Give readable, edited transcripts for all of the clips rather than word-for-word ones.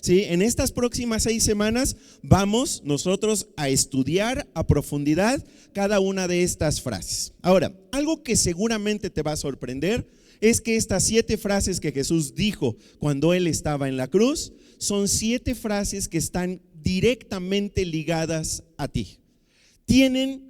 Sí, en estas próximas 6 semanas vamos nosotros a estudiar a profundidad cada una de estas frases. Ahora, algo que seguramente te va a sorprender es que estas 7 frases que Jesús dijo cuando Él estaba en la cruz son 7 frases que están directamente ligadas a ti. Tienen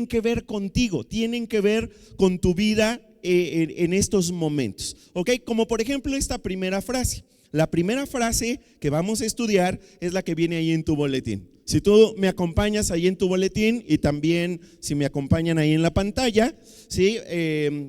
que ver contigo, tienen que ver con tu vida en estos momentos. ¿Ok? Como por ejemplo esta primera frase. La primera frase que vamos a estudiar es la que viene ahí en tu boletín. Si tú me acompañas ahí en tu boletín y también si me acompañan ahí en la pantalla, ¿sí?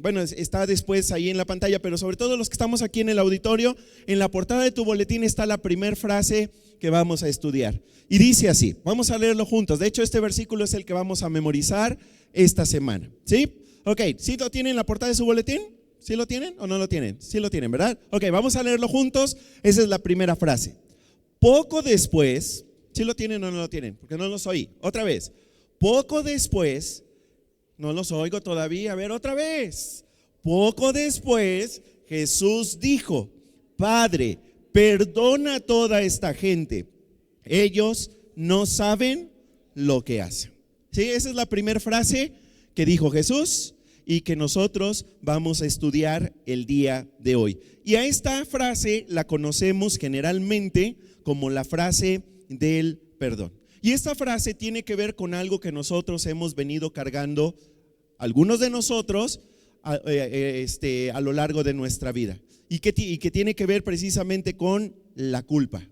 Bueno, está después ahí en la pantalla, pero sobre todo los que estamos aquí en el auditorio, en la portada de tu boletín está la primera frase que vamos a estudiar. Y dice así, vamos a leerlo juntos. De hecho, este versículo es el que vamos a memorizar esta semana, ¿sí? Ok, ¿sí lo tienen en la portada de su boletín? ¿Sí lo tienen o no lo tienen? Sí lo tienen, ¿verdad? Ok, vamos a leerlo juntos. Esa es la primera frase. Poco después, ¿sí lo tienen o no lo tienen? Porque no los oí. Otra vez. Poco después, no los oigo todavía. A ver, otra vez. Poco después, Jesús dijo: Padre, perdona a toda esta gente. Ellos no saben lo que hacen. ¿Sí? Esa es la primera frase que dijo Jesús y que nosotros vamos a estudiar el día de hoy. Y a esta frase la conocemos generalmente como la frase del perdón. Y esta frase tiene que ver con algo que nosotros hemos venido cargando, algunos de nosotros, a lo largo de nuestra vida. Y que tiene que ver precisamente con la culpa.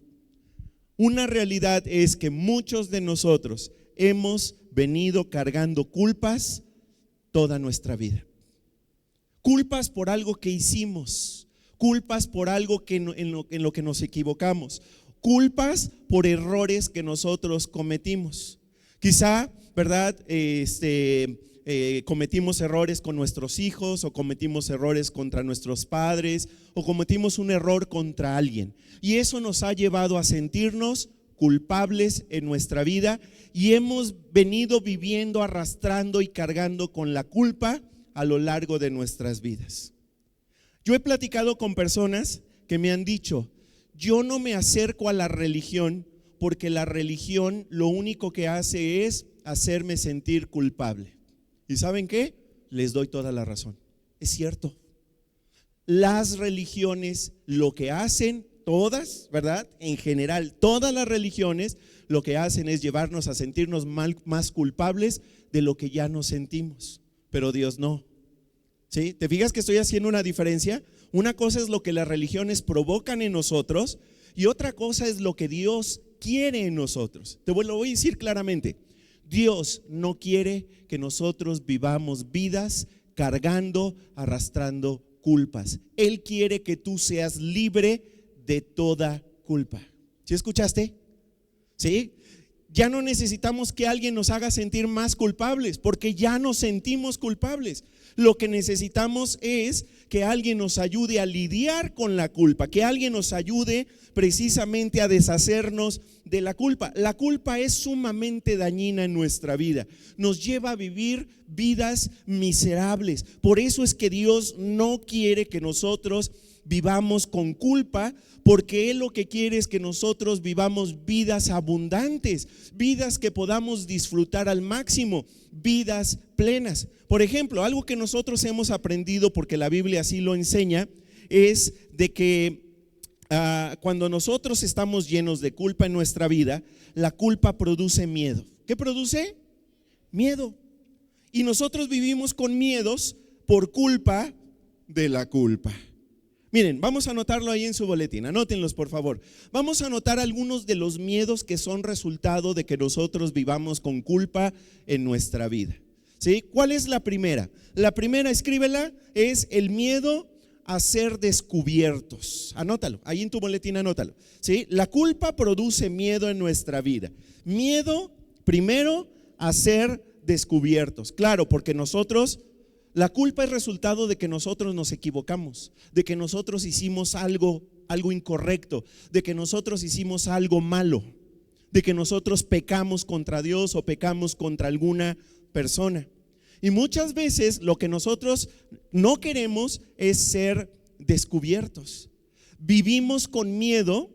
Una realidad es que muchos de nosotros hemos venido cargando culpas toda nuestra vida. Culpas por algo que hicimos, culpas por algo en lo que nos equivocamos, culpas por errores que nosotros cometimos. Quizá, ¿verdad? Cometimos errores con nuestros hijos, o cometimos errores contra nuestros padres, o cometimos un error contra alguien. Y eso nos ha llevado a sentirnos culpables en nuestra vida y hemos venido viviendo, arrastrando y cargando con la culpa a lo largo de nuestras vidas. Yo he platicado con personas que me han dicho: yo no me acerco a la religión porque la religión lo único que hace es hacerme sentir culpable. ¿Y saben qué? Les doy toda la razón. Es cierto. Las religiones lo que hacen, todas, ¿verdad? En general, todas las religiones lo que hacen es llevarnos a sentirnos más culpables de lo que ya nos sentimos. Pero Dios no. ¿Sí? ¿Te fijas que estoy haciendo una diferencia? Una cosa es lo que las religiones provocan en nosotros y otra cosa es lo que Dios quiere en nosotros. Te lo voy a decir claramente. Dios no quiere que nosotros vivamos vidas cargando, arrastrando culpas. Él quiere que tú seas libre de toda culpa. ¿Sí escuchaste? ¿Sí? Ya no necesitamos que alguien nos haga sentir más culpables, porque ya nos sentimos culpables. Lo que necesitamos es que alguien nos ayude a lidiar con la culpa, que alguien nos ayude precisamente a deshacernos de la culpa. La culpa es sumamente dañina en nuestra vida, nos lleva a vivir vidas miserables. Por eso es que Dios no quiere que nosotros vivamos con culpa, porque Él lo que quiere es que nosotros vivamos vidas abundantes, vidas que podamos disfrutar al máximo, vidas plenas. Por ejemplo, algo que nosotros hemos aprendido, porque la Biblia así lo enseña, es de que cuando nosotros estamos llenos de culpa en nuestra vida, la culpa produce miedo. ¿Qué produce? Miedo. Y nosotros vivimos con miedos por culpa de la culpa. Miren, vamos a anotarlo ahí en su boletín, anótenlos por favor. Vamos a anotar algunos de los miedos que son resultado de que nosotros vivamos con culpa en nuestra vida. ¿Sí? ¿Cuál es la primera? La primera, escríbela, es el miedo a ser descubiertos. Anótalo, ahí en tu boletín anótalo. ¿Sí? La culpa produce miedo en nuestra vida. Miedo, primero, a ser descubiertos. Claro, porque la culpa es resultado de que nosotros nos equivocamos, de que nosotros hicimos algo incorrecto, de que nosotros hicimos algo malo, de que nosotros pecamos contra Dios o pecamos contra alguna persona. Y muchas veces lo que nosotros no queremos es ser descubiertos. Vivimos con miedo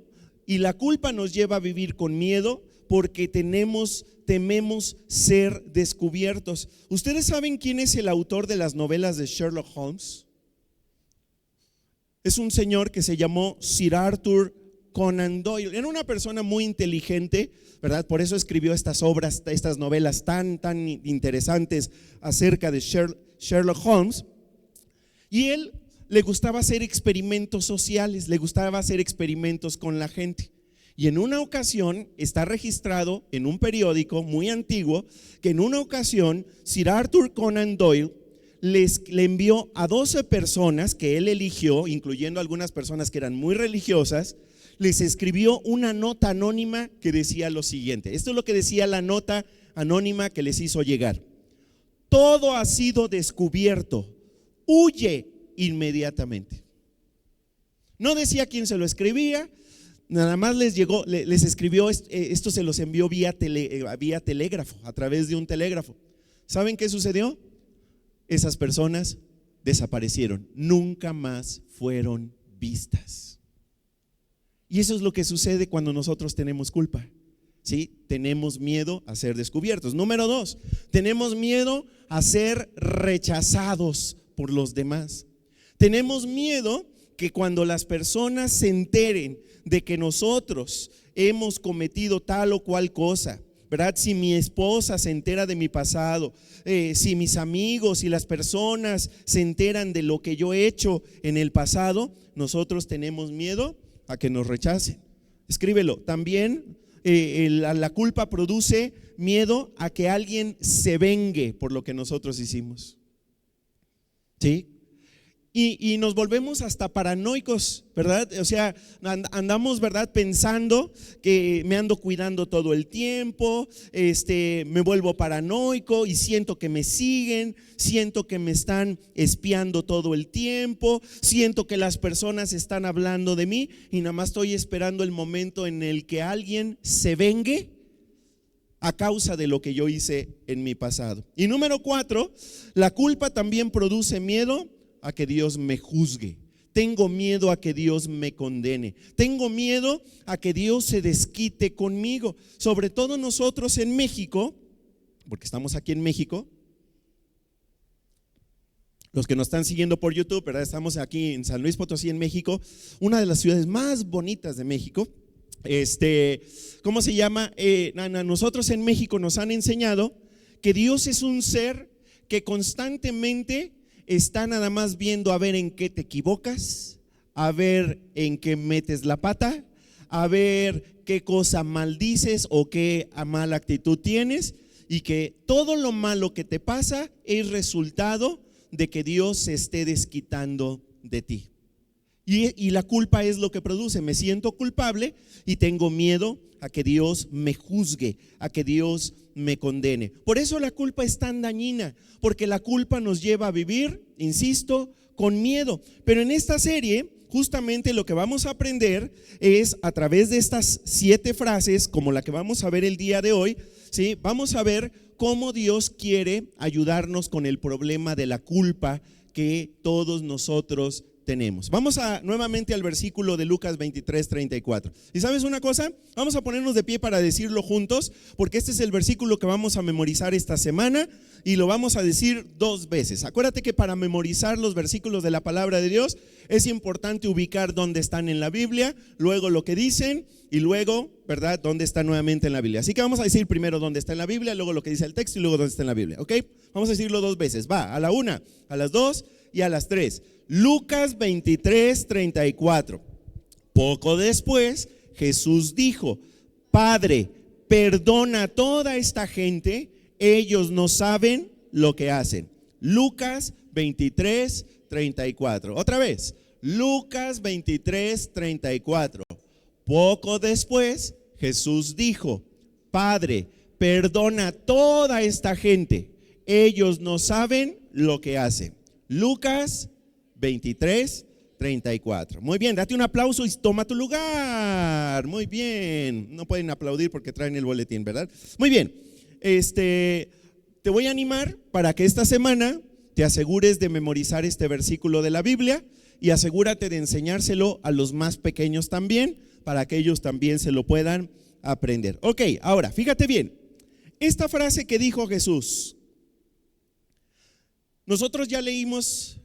Y la culpa nos lleva a vivir con miedo porque tememos ser descubiertos. ¿Ustedes saben quién es el autor de las novelas de Sherlock Holmes? Es un señor que se llamó Sir Arthur Conan Doyle. Era una persona muy inteligente, ¿verdad? Por eso escribió estas obras, estas novelas tan interesantes acerca de Sherlock Holmes. Y él le gustaba hacer experimentos sociales, le gustaba hacer experimentos con la gente. Y en una ocasión está registrado en un periódico muy antiguo que en una ocasión Sir Arthur Conan Doyle le envió a 12 personas que él eligió, incluyendo algunas personas que eran muy religiosas, les escribió una nota anónima que decía lo siguiente. Esto es lo que decía la nota anónima que les hizo llegar: todo ha sido descubierto, huye inmediatamente. No decía quién se lo escribía, nada más les escribió, esto se los envió vía telégrafo, a través de un telégrafo. ¿Saben qué sucedió? Esas personas desaparecieron, nunca más fueron vistas. Y eso es lo que sucede cuando nosotros tenemos culpa, ¿sí? Tenemos miedo a ser descubiertos. Número 2, tenemos miedo a ser rechazados por los demás. Tenemos miedo que cuando las personas se enteren de que nosotros hemos cometido tal o cual cosa, ¿verdad? Si mi esposa se entera de mi pasado, si mis amigos y las personas se enteran de lo que yo he hecho en el pasado, nosotros tenemos miedo a que nos rechacen. Escríbelo. También la culpa produce miedo a que alguien se vengue por lo que nosotros hicimos, ¿sí? Y nos volvemos hasta paranoicos, ¿verdad? O sea, andamos, ¿verdad?, pensando que me ando cuidando todo el tiempo, me vuelvo paranoico y siento que me siguen, siento que me están espiando todo el tiempo, siento que las personas están hablando de mí y nada más estoy esperando el momento en el que alguien se vengue a causa de lo que yo hice en mi pasado. Y número 4, la culpa también produce miedo a que Dios me juzgue. Tengo miedo a que Dios me condene. Tengo miedo a que Dios se desquite conmigo. Sobre todo nosotros en México, porque estamos aquí en México. Los que nos están siguiendo por YouTube, ¿verdad? Estamos aquí en San Luis Potosí, en México, una de las ciudades más bonitas de México. ¿Cómo se llama? Nosotros en México nos han enseñado que Dios es un ser que constantemente está nada más viendo a ver en qué te equivocas, a ver en qué metes la pata, a ver qué cosa maldices o qué mala actitud tienes, y que todo lo malo que te pasa es resultado de que Dios se esté desquitando de ti. Y la culpa es lo que produce. Me siento culpable y tengo miedo a que Dios me juzgue, a que Dios me condene. Por eso la culpa es tan dañina, porque la culpa nos lleva a vivir, insisto, con miedo. Pero en esta serie, justamente lo que vamos a aprender es a través de estas 7 frases, como la que vamos a ver el día de hoy, ¿sí? Vamos a ver cómo Dios quiere ayudarnos con el problema de la culpa que todos nosotros tenemos. Vamos nuevamente al versículo de Lucas 23:34. ¿Y sabes una cosa? Vamos a ponernos de pie para decirlo juntos, porque este es el versículo que vamos a memorizar esta semana y lo vamos a decir 2 veces. Acuérdate que para memorizar los versículos de la palabra de Dios es importante ubicar dónde están en la Biblia, luego lo que dicen y luego, ¿verdad?, dónde está nuevamente en la Biblia. Así que vamos a decir primero dónde está en la Biblia, luego lo que dice el texto y luego dónde está en la Biblia, ¿ok? Vamos a decirlo 2 veces. Va, a la 1, a las 2 y a las 3. Lucas 23:34. Poco después Jesús dijo: Padre, perdona a toda esta gente, ellos no saben lo que hacen. Lucas 23:34. Otra vez, Lucas 23:34. Poco después Jesús dijo: Padre, perdona a toda esta gente, ellos no saben lo que hacen. Lucas 23:34. Muy bien, date un aplauso y toma tu lugar. Muy bien. No pueden aplaudir porque traen el boletín, ¿verdad? Muy bien. Te voy a animar para que esta semana te asegures de memorizar este versículo de la Biblia y asegúrate de enseñárselo a los más pequeños también, para que ellos también se lo puedan aprender. Ok, ahora, fíjate bien, esta frase que dijo Jesús, nosotros ya leímos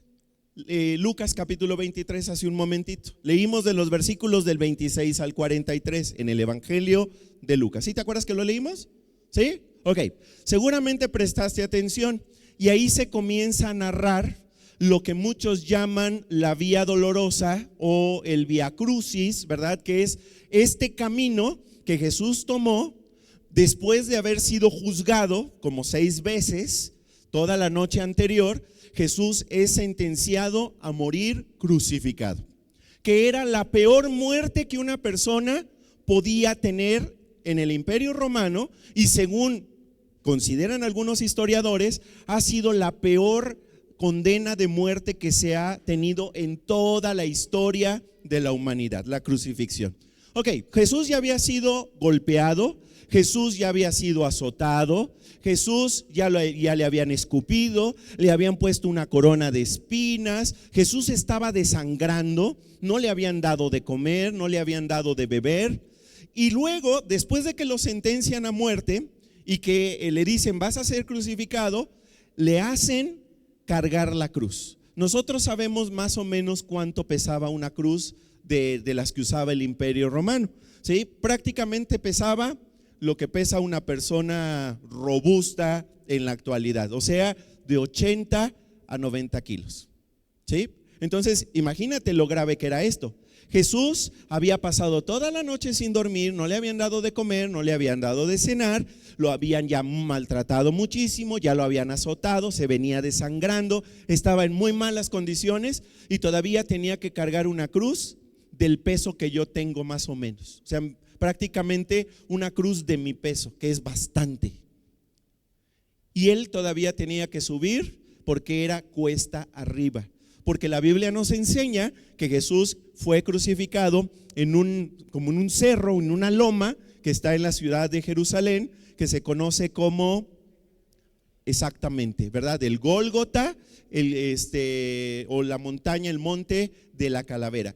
Lucas capítulo 23 hace un momentito. Leímos de los versículos del 26 al 43 en el Evangelio de Lucas. ¿Sí te acuerdas que lo leímos? ¿Sí? Ok, seguramente prestaste atención y ahí se comienza a narrar lo que muchos llaman la vía dolorosa o el vía crucis, ¿verdad? Que es este camino que Jesús tomó después de haber sido juzgado como 6 veces toda la noche anterior. Jesús es sentenciado a morir crucificado, que era la peor muerte que una persona podía tener en el Imperio Romano y según consideran algunos historiadores, ha sido la peor condena de muerte que se ha tenido en toda la historia de la humanidad, la crucifixión. Ok, Jesús ya había sido golpeado, Jesús ya había sido azotado, Jesús ya le habían escupido, le habían puesto una corona de espinas, Jesús estaba desangrando, no le habían dado de comer, no le habían dado de beber. Y luego, después de que lo sentencian a muerte y que le dicen vas a ser crucificado, le hacen cargar la cruz. Nosotros sabemos más o menos cuánto pesaba una cruz de las que usaba el Imperio Romano, ¿sí? Prácticamente pesaba lo que pesa una persona robusta en la actualidad, o sea, de 80 a 90 kilos, ¿sí? Entonces, imagínate lo grave que era esto. Jesús había pasado toda la noche sin dormir, no le habían dado de comer, no le habían dado de cenar, lo habían ya maltratado muchísimo, ya lo habían azotado, se venía desangrando, estaba en muy malas condiciones y todavía tenía que cargar una cruz del peso que yo tengo más o menos, o sea, prácticamente una cruz de mi peso, que es bastante. Y él todavía tenía que subir porque era cuesta arriba. Porque la Biblia nos enseña que Jesús fue crucificado como en un cerro, en una loma que está en la ciudad de Jerusalén, que se conoce como, exactamente, ¿verdad? El Gólgota, o la montaña, el monte de la calavera.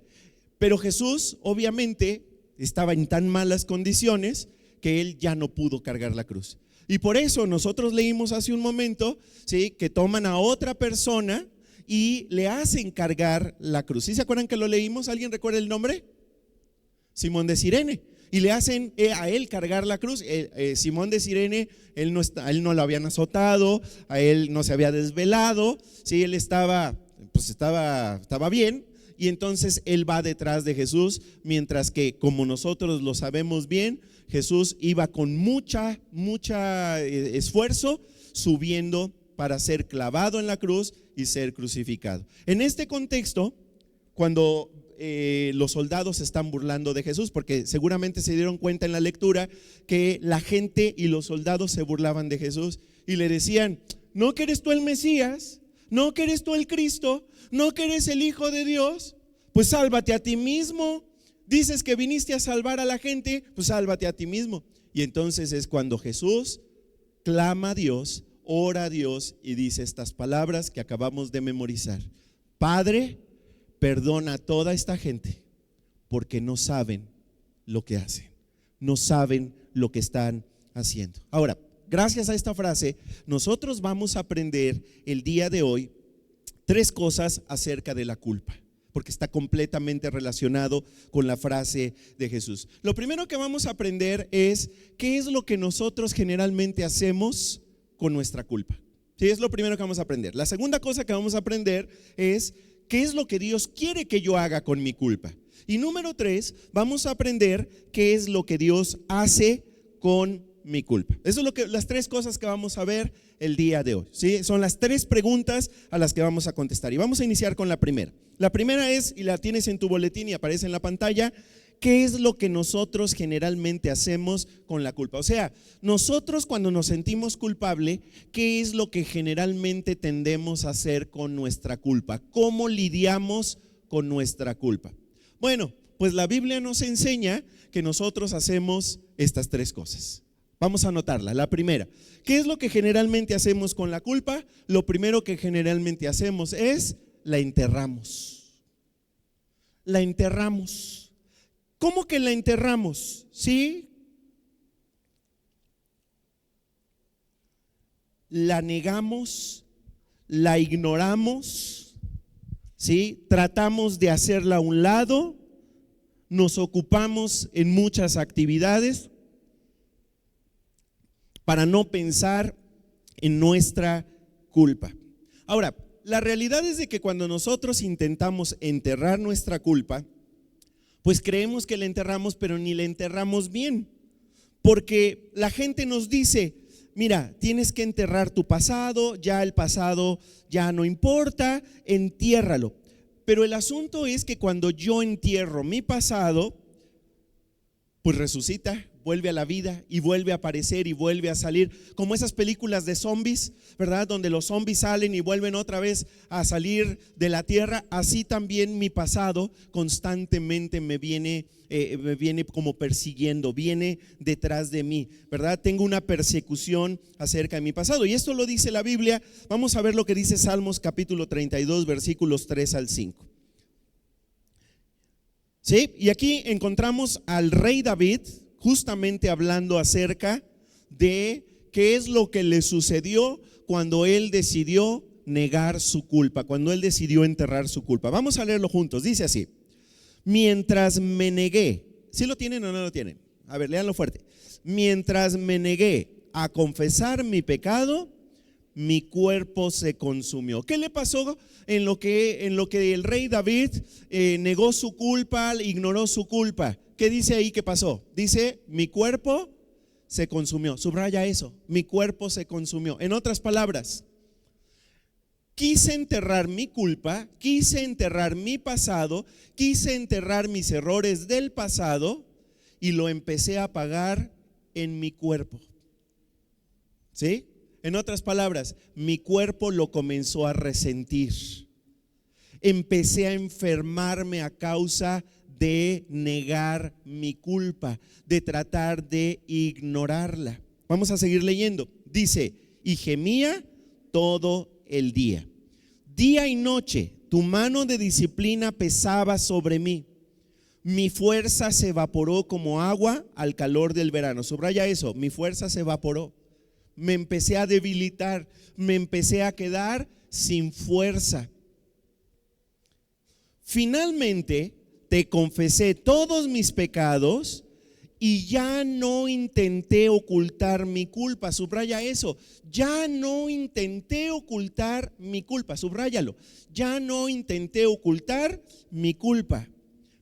Pero Jesús obviamente estaba en tan malas condiciones que él ya no pudo cargar la cruz. Y por eso nosotros leímos hace un momento, ¿sí?, que toman a otra persona y le hacen cargar la cruz. ¿Sí se acuerdan que lo leímos? ¿Alguien recuerda el nombre? Simón de Cirene. Y le hacen a él cargar la cruz. Simón de Cirene, a él no lo habían azotado, a él no se había desvelado, ¿sí? Él estaba bien. Y entonces él va detrás de Jesús, mientras que, como nosotros lo sabemos bien, Jesús iba con mucha esfuerzo subiendo para ser clavado en la cruz y ser crucificado. En este contexto, cuando los soldados se están burlando de Jesús, porque seguramente se dieron cuenta en la lectura que la gente y los soldados se burlaban de Jesús y le decían: ¿no que eres tú el Mesías? ¿No que eres tú el Cristo? ¿No que eres el Hijo de Dios? Pues sálvate a ti mismo. Dices que viniste a salvar a la gente, pues sálvate a ti mismo. Y entonces es cuando Jesús clama a Dios, ora a Dios y dice estas palabras que acabamos de memorizar: Padre, perdona a toda esta gente porque no saben lo que hacen, no saben lo que están haciendo. Ahora, gracias a esta frase, nosotros vamos a aprender el día de hoy 3 cosas acerca de la culpa, porque está completamente relacionado con la frase de Jesús. Lo primero que vamos a aprender es qué es lo que nosotros generalmente hacemos con nuestra culpa. Sí, es lo primero que vamos a aprender. La segunda cosa que vamos a aprender es qué es lo que Dios quiere que yo haga con mi culpa. Y número 3, vamos a aprender qué es lo que Dios hace con mi culpa. Eso es las 3 cosas que vamos a ver el día de hoy, ¿sí? Son las 3 preguntas a las que vamos a contestar. Y vamos a iniciar con la primera. La primera es, y la tienes en tu boletín y aparece en la pantalla: ¿qué es lo que nosotros generalmente hacemos con la culpa? O sea, nosotros cuando nos sentimos culpable, ¿qué es lo que generalmente tendemos a hacer con nuestra culpa? ¿Cómo lidiamos con nuestra culpa? Bueno, pues la Biblia nos enseña que nosotros hacemos estas 3 cosas. Vamos a anotarla. La primera, ¿qué es lo que generalmente hacemos con la culpa? Lo primero que generalmente hacemos es la enterramos. La enterramos. ¿Cómo que la enterramos? ¿Sí? La negamos, la ignoramos, ¿sí? Tratamos de hacerla a un lado, nos ocupamos en muchas actividades para no pensar en nuestra culpa. Ahora, la realidad es de que cuando nosotros intentamos enterrar nuestra culpa, pues creemos que la enterramos, pero ni la enterramos bien, porque la gente nos dice: mira, tienes que enterrar tu pasado, ya el pasado ya no importa, entiérralo. Pero el asunto es que cuando yo entierro mi pasado, pues resucita, vuelve a la vida y vuelve a aparecer y vuelve a salir, como esas películas de zombies, ¿verdad? Donde los zombies salen y vuelven otra vez a salir de la tierra. Así también mi pasado constantemente me viene como persiguiendo, viene detrás de mí, ¿verdad? Tengo una persecución acerca de mi pasado, y esto lo dice la Biblia. Vamos a ver lo que dice Salmos capítulo 32, versículos 3 al 5. ¿Sí? Y aquí encontramos al rey David justamente hablando acerca de qué es lo que le sucedió cuando él decidió negar su culpa, cuando él decidió enterrar su culpa. Vamos a leerlo juntos. Dice así: mientras me negué, ¿sí lo tienen o no lo tienen? A ver, léanlo fuerte. Mientras me negué a confesar mi pecado, mi cuerpo se consumió. ¿Qué le pasó en lo que el rey David negó su culpa, ignoró su culpa? ¿Qué dice ahí que pasó? Dice: mi cuerpo se consumió. Subraya eso: mi cuerpo se consumió. En otras palabras, quise enterrar mi culpa, quise enterrar mi pasado, quise enterrar mis errores del pasado y lo empecé a pagar en mi cuerpo. ¿Sí? En otras palabras, mi cuerpo lo comenzó a resentir. Empecé a enfermarme a causa de negar mi culpa, de tratar de ignorarla. Vamos a seguir leyendo. Dice: y gemía todo el día. Día y noche tu mano de disciplina pesaba sobre mí. Mi fuerza se evaporó como agua al calor del verano. Subraya eso: mi fuerza se evaporó. Me empecé a debilitar, me empecé a quedar sin fuerza. Finalmente te confesé todos mis pecados y ya no intenté ocultar mi culpa. Subraya eso: ya no intenté ocultar mi culpa. Subráyalo: ya no intenté ocultar mi culpa.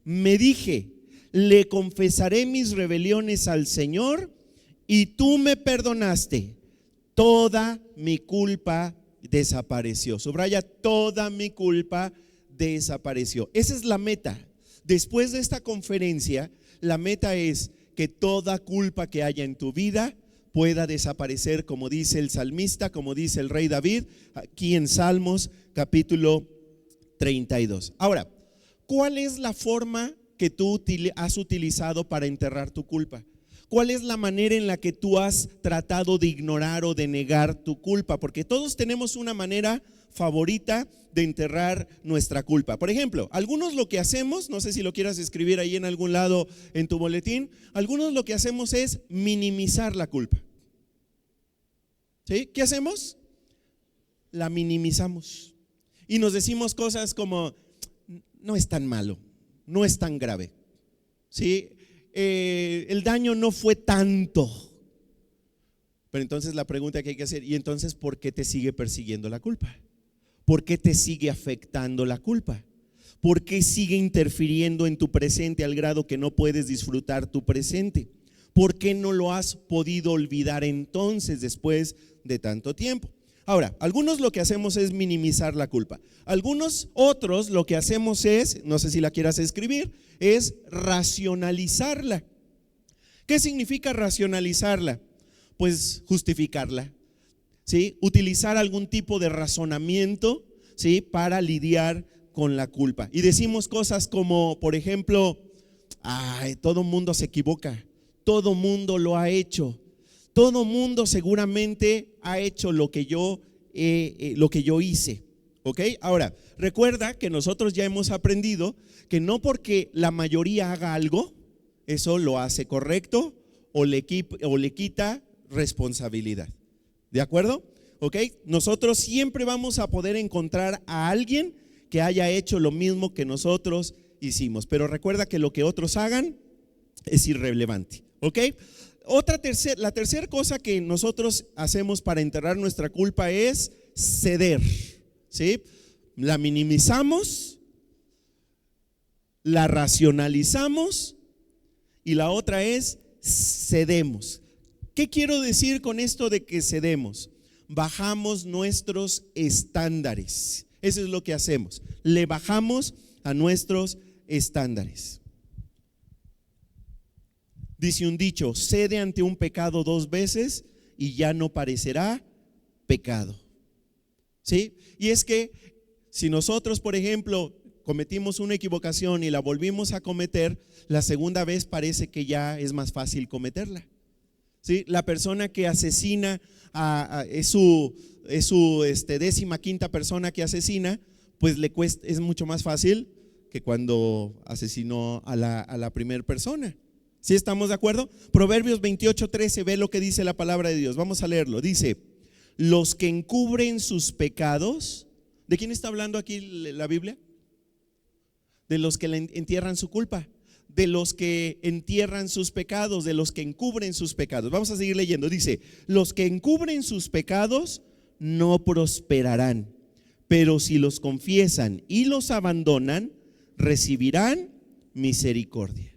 Me dije: le confesaré mis rebeliones al Señor y tú me perdonaste. Toda mi culpa desapareció. Subraya: toda mi culpa desapareció. Esa es la meta. Después de esta conferencia, la meta es que toda culpa que haya en tu vida pueda desaparecer, como dice el salmista, como dice el rey David, aquí en Salmos capítulo 32. Ahora, ¿cuál es la forma que tú has utilizado para enterrar tu culpa? ¿Cuál es la manera en la que tú has tratado de ignorar o de negar tu culpa? Porque todos tenemos una manera favorita de enterrar nuestra culpa. Por ejemplo, algunos lo que hacemos, no sé si lo quieras escribir ahí en algún lado en tu boletín, algunos lo que hacemos es minimizar la culpa. ¿Sí? ¿Qué hacemos? La minimizamos y nos decimos cosas como: no es tan malo, no es tan grave, ¿sí? El daño no fue tanto. Pero entonces la pregunta que hay que hacer: ¿y entonces por qué te sigue persiguiendo la culpa? ¿Por qué te sigue afectando la culpa? ¿Por qué sigue interfiriendo en tu presente al grado que no puedes disfrutar tu presente? ¿Por qué no lo has podido olvidar entonces después de tanto tiempo? Ahora, algunos lo que hacemos es minimizar la culpa. Algunos otros lo que hacemos es, no sé si la quieras escribir, es racionalizarla. ¿Qué significa racionalizarla? Pues justificarla, ¿sí? Utilizar algún tipo de razonamiento, ¿sí? Para lidiar con la culpa. Y decimos cosas como, por ejemplo: ay, todo mundo se equivoca, todo mundo lo ha hecho, todo mundo seguramente ha hecho lo que yo hice. ¿Ok? Ahora, recuerda que nosotros ya hemos aprendido que no porque la mayoría haga algo, eso lo hace correcto o le quita responsabilidad. ¿De acuerdo? ¿Ok? Nosotros siempre vamos a poder encontrar a alguien que haya hecho lo mismo que nosotros hicimos. Pero recuerda que lo que otros hagan es irrelevante. ¿Ok? La tercera cosa que nosotros hacemos para enterrar nuestra culpa es ceder. ¿Sí? La minimizamos, la racionalizamos y la otra es cedemos. ¿Qué quiero decir con esto de que cedemos? Bajamos nuestros estándares. Eso es lo que hacemos. Le bajamos a nuestros estándares. Dice un dicho: cede ante un pecado 2 veces y ya no parecerá pecado. ¿Sí? Y es que si nosotros, por ejemplo, cometimos una equivocación y la volvimos a cometer, la segunda vez parece que ya es más fácil cometerla. ¿Sí? La persona que asesina es su 15ª persona que asesina, pues le cuesta, es mucho más fácil que cuando asesinó a la primera persona. ¿Sí estamos de acuerdo? Proverbios 28:13, ve lo que dice la palabra de Dios. Vamos a leerlo. Dice: los que encubren sus pecados. ¿De quién está hablando aquí la Biblia? De los que le entierran su culpa, de los que entierran sus pecados, de los que encubren sus pecados. Vamos a seguir leyendo. Dice: los que encubren sus pecados no prosperarán, pero si los confiesan y los abandonan, recibirán misericordia.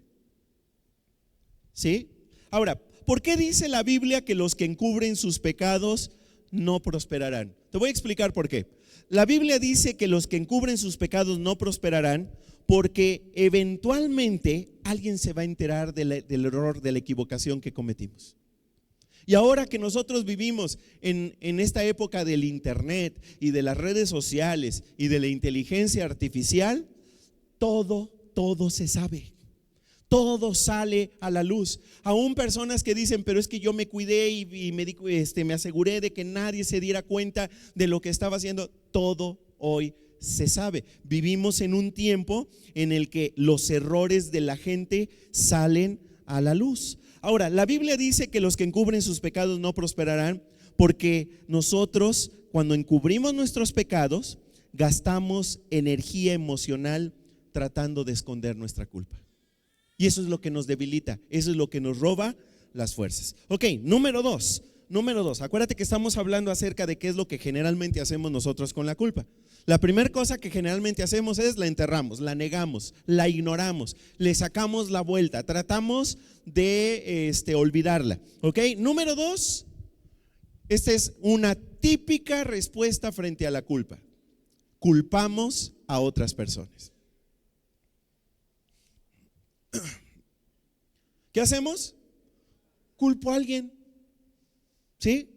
¿Sí? Ahora, ¿por qué dice la Biblia que los que encubren sus pecados no prosperarán? Te voy a explicar por qué. La Biblia dice que los que encubren sus pecados no prosperarán porque eventualmente alguien se va a enterar del error, de la equivocación que cometimos. Y ahora que nosotros vivimos en esta época del internet y de las redes sociales y de la inteligencia artificial, todo se sabe. Todo sale a la luz. Aún personas que dicen: pero es que yo me cuidé y me aseguré de que nadie se diera cuenta de lo que estaba haciendo. Todo hoy se sabe. Vivimos en un tiempo en el que los errores de la gente salen a la luz. Ahora, la Biblia dice que los que encubren sus pecados no prosperarán porque nosotros, cuando encubrimos nuestros pecados, gastamos energía emocional tratando de esconder nuestra culpa. Y eso es lo que nos debilita, eso es lo que nos roba las fuerzas. Ok, número dos, acuérdate que estamos hablando acerca de qué es lo que generalmente hacemos nosotros con la culpa. La primera cosa que generalmente hacemos es la enterramos, la negamos, la ignoramos, le sacamos la vuelta, tratamos de olvidarla. Ok, número 2, esta es una típica respuesta frente a la culpa: culpamos a otras personas. ¿Qué hacemos? Culpo a alguien. ¿Sí?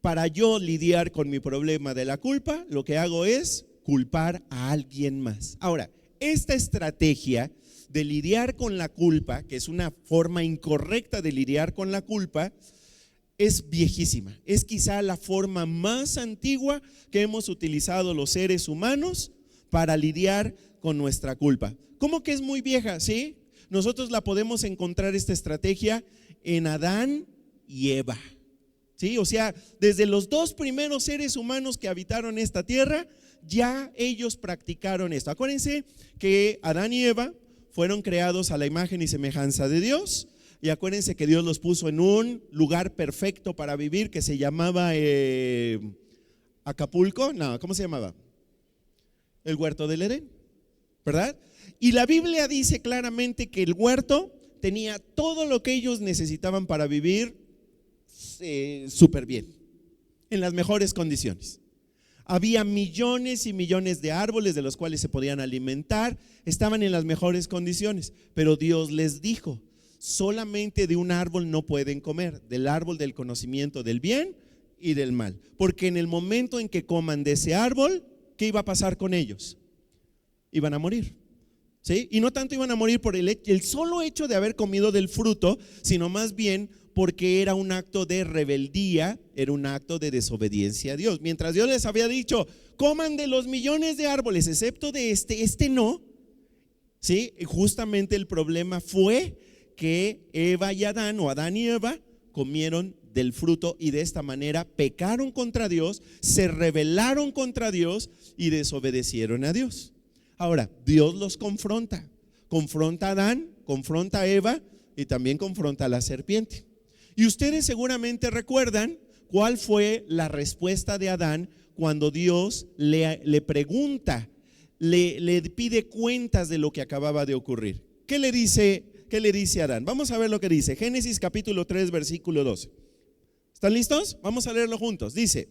Para yo lidiar con mi problema de la culpa, lo que hago es culpar a alguien más. Ahora, esta estrategia de lidiar con la culpa, que es una forma incorrecta de lidiar con la culpa, es viejísima. Es quizá la forma más antigua que hemos utilizado los seres humanos para lidiar con nuestra culpa. ¿Cómo que es muy vieja? ¿Sí? Nosotros la podemos encontrar, esta estrategia, en Adán y Eva. ¿Sí? O sea, desde los 2 primeros seres humanos que habitaron esta tierra, ya ellos practicaron esto. Acuérdense que Adán y Eva fueron creados a la imagen y semejanza de Dios. Y acuérdense que Dios los puso en un lugar perfecto para vivir que se llamaba Acapulco. No, ¿cómo se llamaba? El huerto del Edén, ¿verdad? Y la Biblia dice claramente que el huerto tenía todo lo que ellos necesitaban para vivir súper bien, en las mejores condiciones. Había millones y millones de árboles de los cuales se podían alimentar, estaban en las mejores condiciones, pero Dios les dijo: solamente de un árbol no pueden comer, del árbol del conocimiento del bien y del mal, porque en el momento en que coman de ese árbol, ¿qué iba a pasar con ellos? Iban a morir. ¿Sí? Y no tanto iban a morir por el solo hecho de haber comido del fruto, sino más bien porque era un acto de rebeldía, era un acto de desobediencia a Dios. Mientras Dios les había dicho: coman de los millones de árboles, excepto de este no. ¿Sí? Y justamente el problema fue que Eva y Adán, o Adán y Eva, comieron del fruto y de esta manera pecaron contra Dios, se rebelaron contra Dios y desobedecieron a Dios. Ahora, Dios los confronta a Adán, confronta a Eva y también confronta a la serpiente. Y ustedes seguramente recuerdan cuál fue la respuesta de Adán cuando Dios le pregunta, le pide cuentas de lo que acababa de ocurrir. ¿Qué le dice Adán? Vamos a ver lo que dice. Génesis capítulo 3, versículo 12. ¿Están listos? Vamos a leerlo juntos. Dice: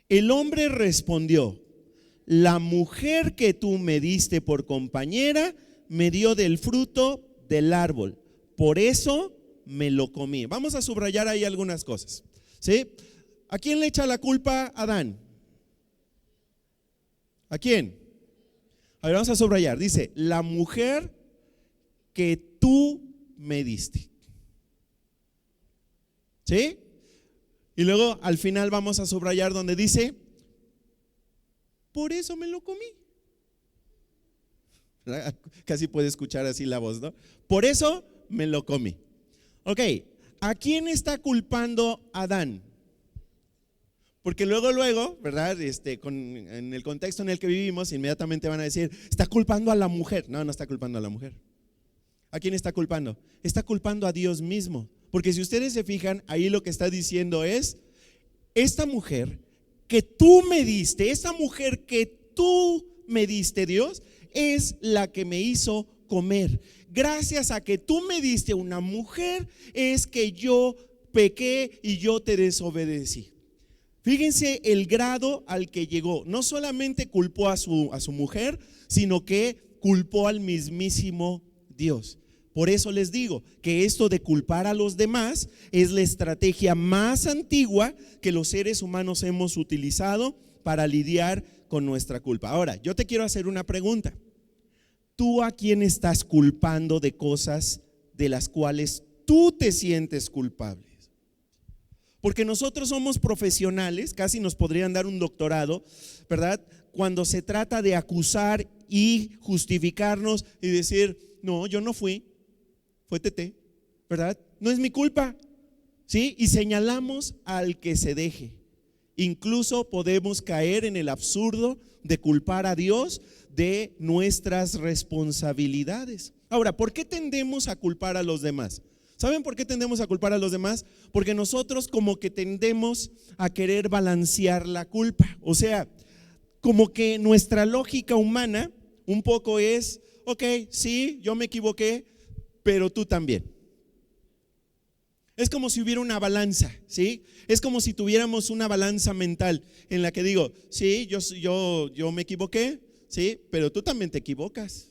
el hombre respondió: la mujer que tú me diste por compañera me dio del fruto del árbol, por eso me lo comí. Vamos a subrayar ahí algunas cosas, ¿sí? ¿A quién le echa la culpa Adán? ¿A quién? A ver, vamos a subrayar. Dice: la mujer que tú me diste. ¿Sí? Y luego al final vamos a subrayar donde dice: por eso me lo comí. Casi puede escuchar así la voz, ¿no? Por eso me lo comí. Ok, ¿a quién está culpando Adán? Porque luego, ¿verdad? En el contexto en el que vivimos, inmediatamente van a decir: está culpando a la mujer. No, no está culpando a la mujer. ¿A quién está culpando? Está culpando a Dios mismo. Porque si ustedes se fijan, ahí lo que está diciendo es: esta mujer que tú me diste, esa mujer que tú me diste, Dios, es la que me hizo comer. Gracias a que tú me diste una mujer, es que yo pequé y yo te desobedecí. Fíjense el grado al que llegó. No solamente culpó a su mujer, sino que culpó al mismísimo Dios. Por eso les digo que esto de culpar a los demás es la estrategia más antigua que los seres humanos hemos utilizado para lidiar con nuestra culpa. Ahora, yo te quiero hacer una pregunta. ¿Tú a quién estás culpando de cosas de las cuales tú te sientes culpable? Porque nosotros somos profesionales, casi nos podrían dar un doctorado, ¿verdad? Cuando se trata de acusar y justificarnos y decir: no, yo no fui, fue Tete, ¿verdad? No es mi culpa, ¿sí? Y señalamos al que se deje. Incluso podemos caer en el absurdo de culpar a Dios de nuestras responsabilidades. Ahora, ¿por qué tendemos a culpar a los demás? ¿Saben por qué tendemos a culpar a los demás? Porque nosotros como que tendemos a querer balancear la culpa. O sea, como que nuestra lógica humana un poco es: ok, sí, yo me equivoqué, pero tú también. Es como si hubiera una balanza, ¿sí? Es como si tuviéramos una balanza mental en la que digo: sí, yo me equivoqué, sí, pero tú también te equivocas.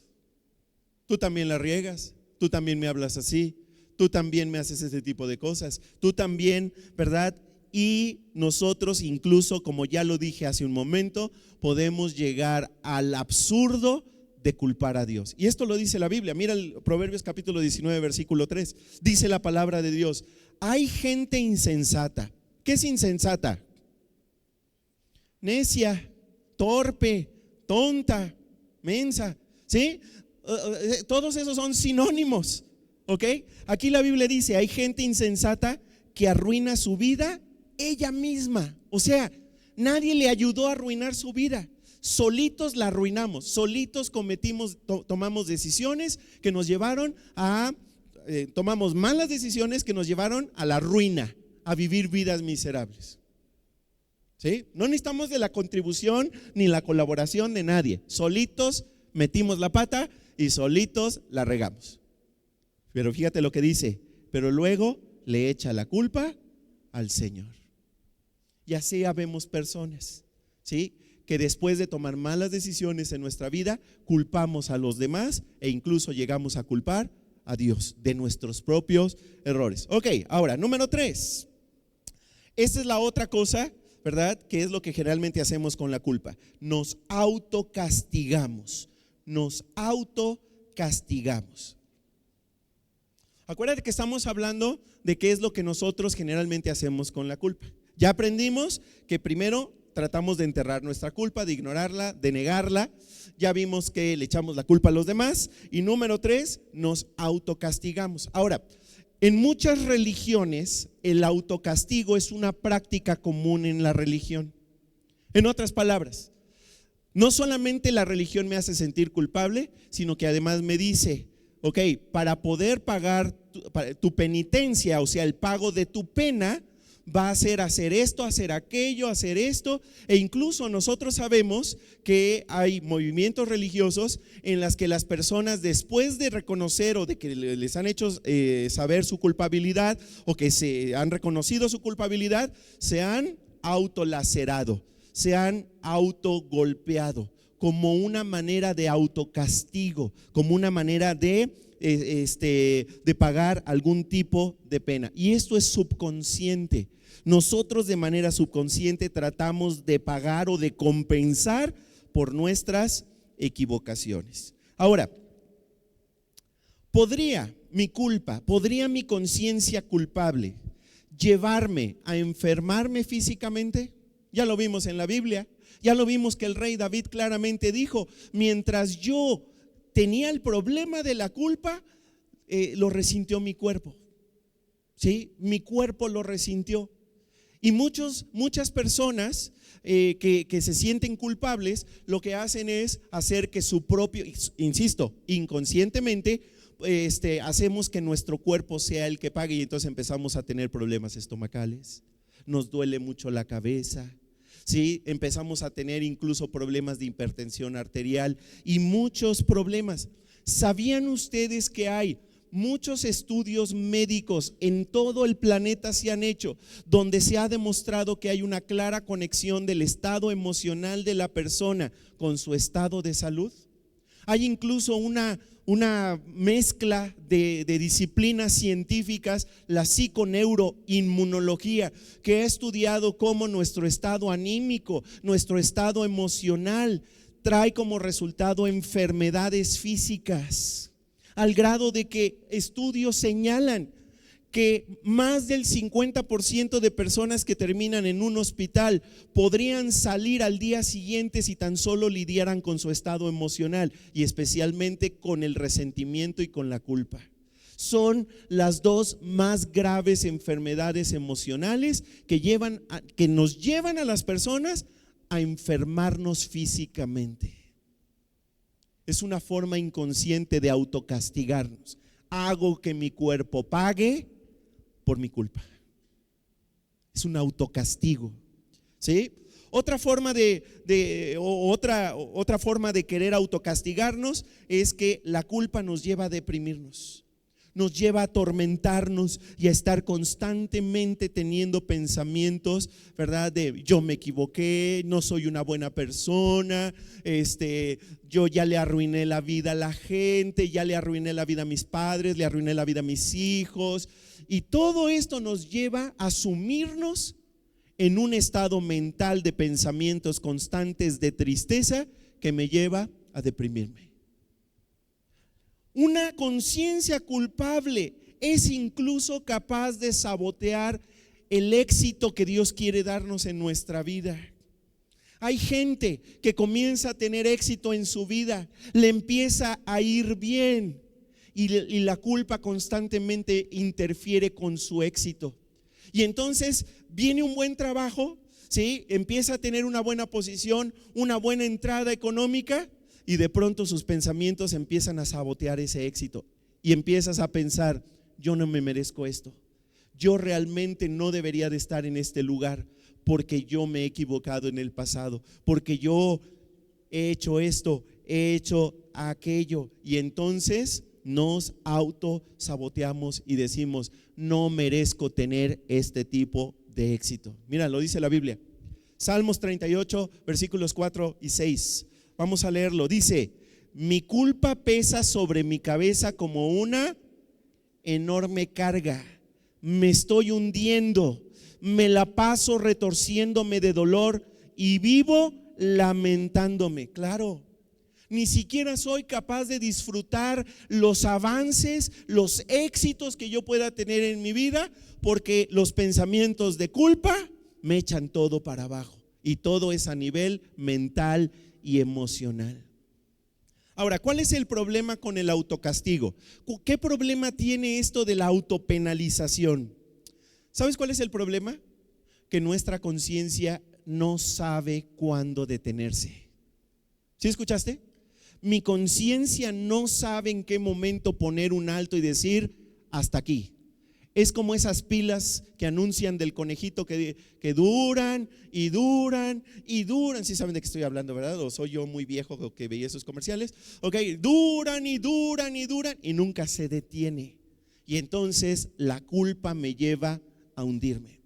Tú también la riegas, tú también me hablas así, tú también me haces ese tipo de cosas, tú también, ¿verdad? Y nosotros incluso, como ya lo dije hace un momento, podemos llegar al absurdo de culpar a Dios. Y esto lo dice la Biblia. Mira el Proverbios capítulo 19, versículo 3. Dice la palabra de Dios: hay gente insensata. ¿Qué es insensata? Necia, torpe, tonta, mensa, ¿sí? Todos esos son sinónimos, ¿ok? Aquí la Biblia dice: hay gente insensata que arruina su vida ella misma. O sea, nadie le ayudó a arruinar su vida. Solitos la arruinamos, solitos tomamos decisiones que nos llevaron tomamos malas decisiones que nos llevaron a la ruina, a vivir vidas miserables. ¿Sí? No necesitamos de la contribución ni la colaboración de nadie. Solitos metimos la pata y solitos la regamos. Pero fíjate lo que dice: pero luego le echa la culpa al Señor. Y así habemos personas, ¿sí?, que después de tomar malas decisiones en nuestra vida, culpamos a los demás e incluso llegamos a culpar a Dios de nuestros propios errores. Ok, ahora, número 3. Esta es la otra cosa, ¿verdad?, que es lo que generalmente hacemos con la culpa. Nos autocastigamos. Nos autocastigamos. Acuérdate que estamos hablando de qué es lo que nosotros generalmente hacemos con la culpa. Ya aprendimos que primero tratamos de enterrar nuestra culpa, de ignorarla, de negarla. Ya vimos que le echamos la culpa a los demás. Y número 3, nos autocastigamos. Ahora, en muchas religiones el autocastigo es una práctica común en la religión. En otras palabras, no solamente la religión me hace sentir culpable, sino que además me dice, ok, para poder pagar tu penitencia, o sea, el pago de tu pena, va a ser hacer esto, hacer aquello, hacer esto. E incluso nosotros sabemos que hay movimientos religiosos en las que las personas, después de reconocer o de que les han hecho saber su culpabilidad, o que se han reconocido su culpabilidad, se han autolacerado, se han autogolpeado, como una manera de autocastigo, como una manera de pagar algún tipo de pena. Y esto es subconsciente. Nosotros de manera subconsciente tratamos de pagar o de compensar por nuestras equivocaciones. Ahora, ¿podría mi culpa, podría mi conciencia culpable llevarme a enfermarme físicamente? Ya lo vimos en la Biblia, ya lo vimos que el rey David claramente dijo, mientras yo tenía el problema de la culpa, lo resintió mi cuerpo. ¿Sí? Mi cuerpo lo resintió. Y muchas personas que se sienten culpables, lo que hacen es hacer que su propio, insisto, inconscientemente, hacemos que nuestro cuerpo sea el que pague, y entonces empezamos a tener problemas estomacales, nos duele mucho la cabeza, ¿sí? Empezamos a tener incluso problemas de hipertensión arterial y muchos problemas. ¿Sabían ustedes que hay muchos estudios médicos en todo el planeta se han hecho, donde se ha demostrado que hay una clara conexión del estado emocional de la persona con su estado de salud? Hay incluso una mezcla de disciplinas científicas, la psiconeuroinmunología, que ha estudiado cómo nuestro estado anímico, nuestro estado emocional trae como resultado enfermedades físicas, al grado de que estudios señalan que más del 50% de personas que terminan en un hospital podrían salir al día siguiente si tan solo lidiaran con su estado emocional, y especialmente con el resentimiento y con la culpa. Son las dos más graves enfermedades emocionales que nos llevan a las personas a enfermarnos físicamente. Es una forma inconsciente de autocastigarnos. Hago que mi cuerpo pague por mi culpa. Es un autocastigo, ¿sí? Otra forma otra forma de querer autocastigarnos es que la culpa nos lleva a deprimirnos, nos lleva a atormentarnos y a estar constantemente teniendo pensamientos, ¿verdad? De yo me equivoqué, no soy una buena persona, yo ya le arruiné la vida a la gente, ya le arruiné la vida a mis padres, le arruiné la vida a mis hijos. Y todo esto nos lleva a sumirnos en un estado mental de pensamientos constantes de tristeza que me lleva a deprimirme. Una conciencia culpable es incluso capaz de sabotear el éxito que Dios quiere darnos en nuestra vida. Hay gente que comienza a tener éxito en su vida, le empieza a ir bien, y la culpa constantemente interfiere con su éxito. Y entonces viene un buen trabajo, ¿sí? Empieza a tener una buena posición, una buena entrada económica, y de pronto sus pensamientos empiezan a sabotear ese éxito. Y empiezas a pensar, yo no me merezco esto, yo realmente no debería de estar en este lugar, porque yo me he equivocado en el pasado, porque yo he hecho esto, he hecho aquello. Y entonces nos autosaboteamos y decimos, no merezco tener este tipo de éxito. Mira, lo dice la Biblia, Salmos 38, versículos 4 y 6. Vamos a leerlo. Dice, mi culpa pesa sobre mi cabeza como una enorme carga. Me estoy hundiendo, me la paso retorciéndome de dolor y vivo lamentándome. Claro, ni siquiera soy capaz de disfrutar los avances, los éxitos que yo pueda tener en mi vida, porque los pensamientos de culpa me echan todo para abajo. Y todo es a nivel mental y emocional. Ahora, ¿cuál es el problema con el autocastigo? ¿Qué problema tiene esto de la autopenalización? ¿Sabes cuál es el problema? Que nuestra conciencia no sabe cuándo detenerse. ¿Sí escuchaste? Mi conciencia no sabe en qué momento poner un alto y decir hasta aquí. Es como esas pilas que anuncian del conejito que duran y duran y duran. Sí saben de qué estoy hablando, ¿verdad? O soy yo muy viejo que veía esos comerciales. Ok, duran y duran y duran y nunca se detiene. Y entonces la culpa me lleva a hundirme.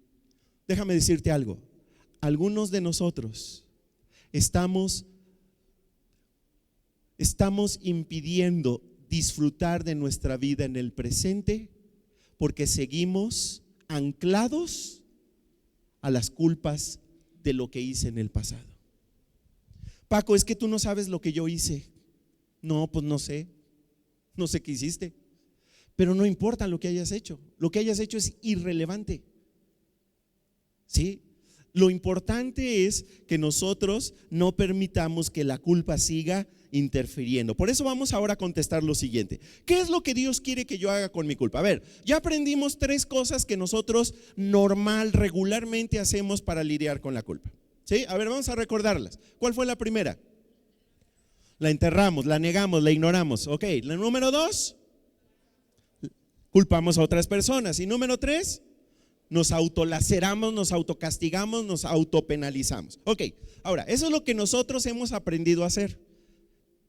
Déjame decirte algo. Algunos de nosotros estamos impidiendo disfrutar de nuestra vida en el presente porque seguimos anclados a las culpas de lo que hice en el pasado. Paco, es que tú no sabes lo que yo hice. No, pues no sé qué hiciste, pero no importa lo que hayas hecho. Lo que hayas hecho es irrelevante. ¿Sí? Lo importante es que nosotros no permitamos que la culpa siga interfiriendo. Por eso vamos ahora a contestar lo siguiente: ¿qué es lo que Dios quiere que yo haga con mi culpa? A ver, ya aprendimos 3 cosas que nosotros regularmente hacemos para lidiar con la culpa. ¿Sí? A ver, vamos a recordarlas. ¿Cuál fue la primera? La enterramos, la negamos, la ignoramos. Ok, la número 2, culpamos a otras personas. Y número 3, nos autolaceramos, nos autocastigamos, nos autopenalizamos. Ok, ahora, eso es lo que nosotros hemos aprendido a hacer.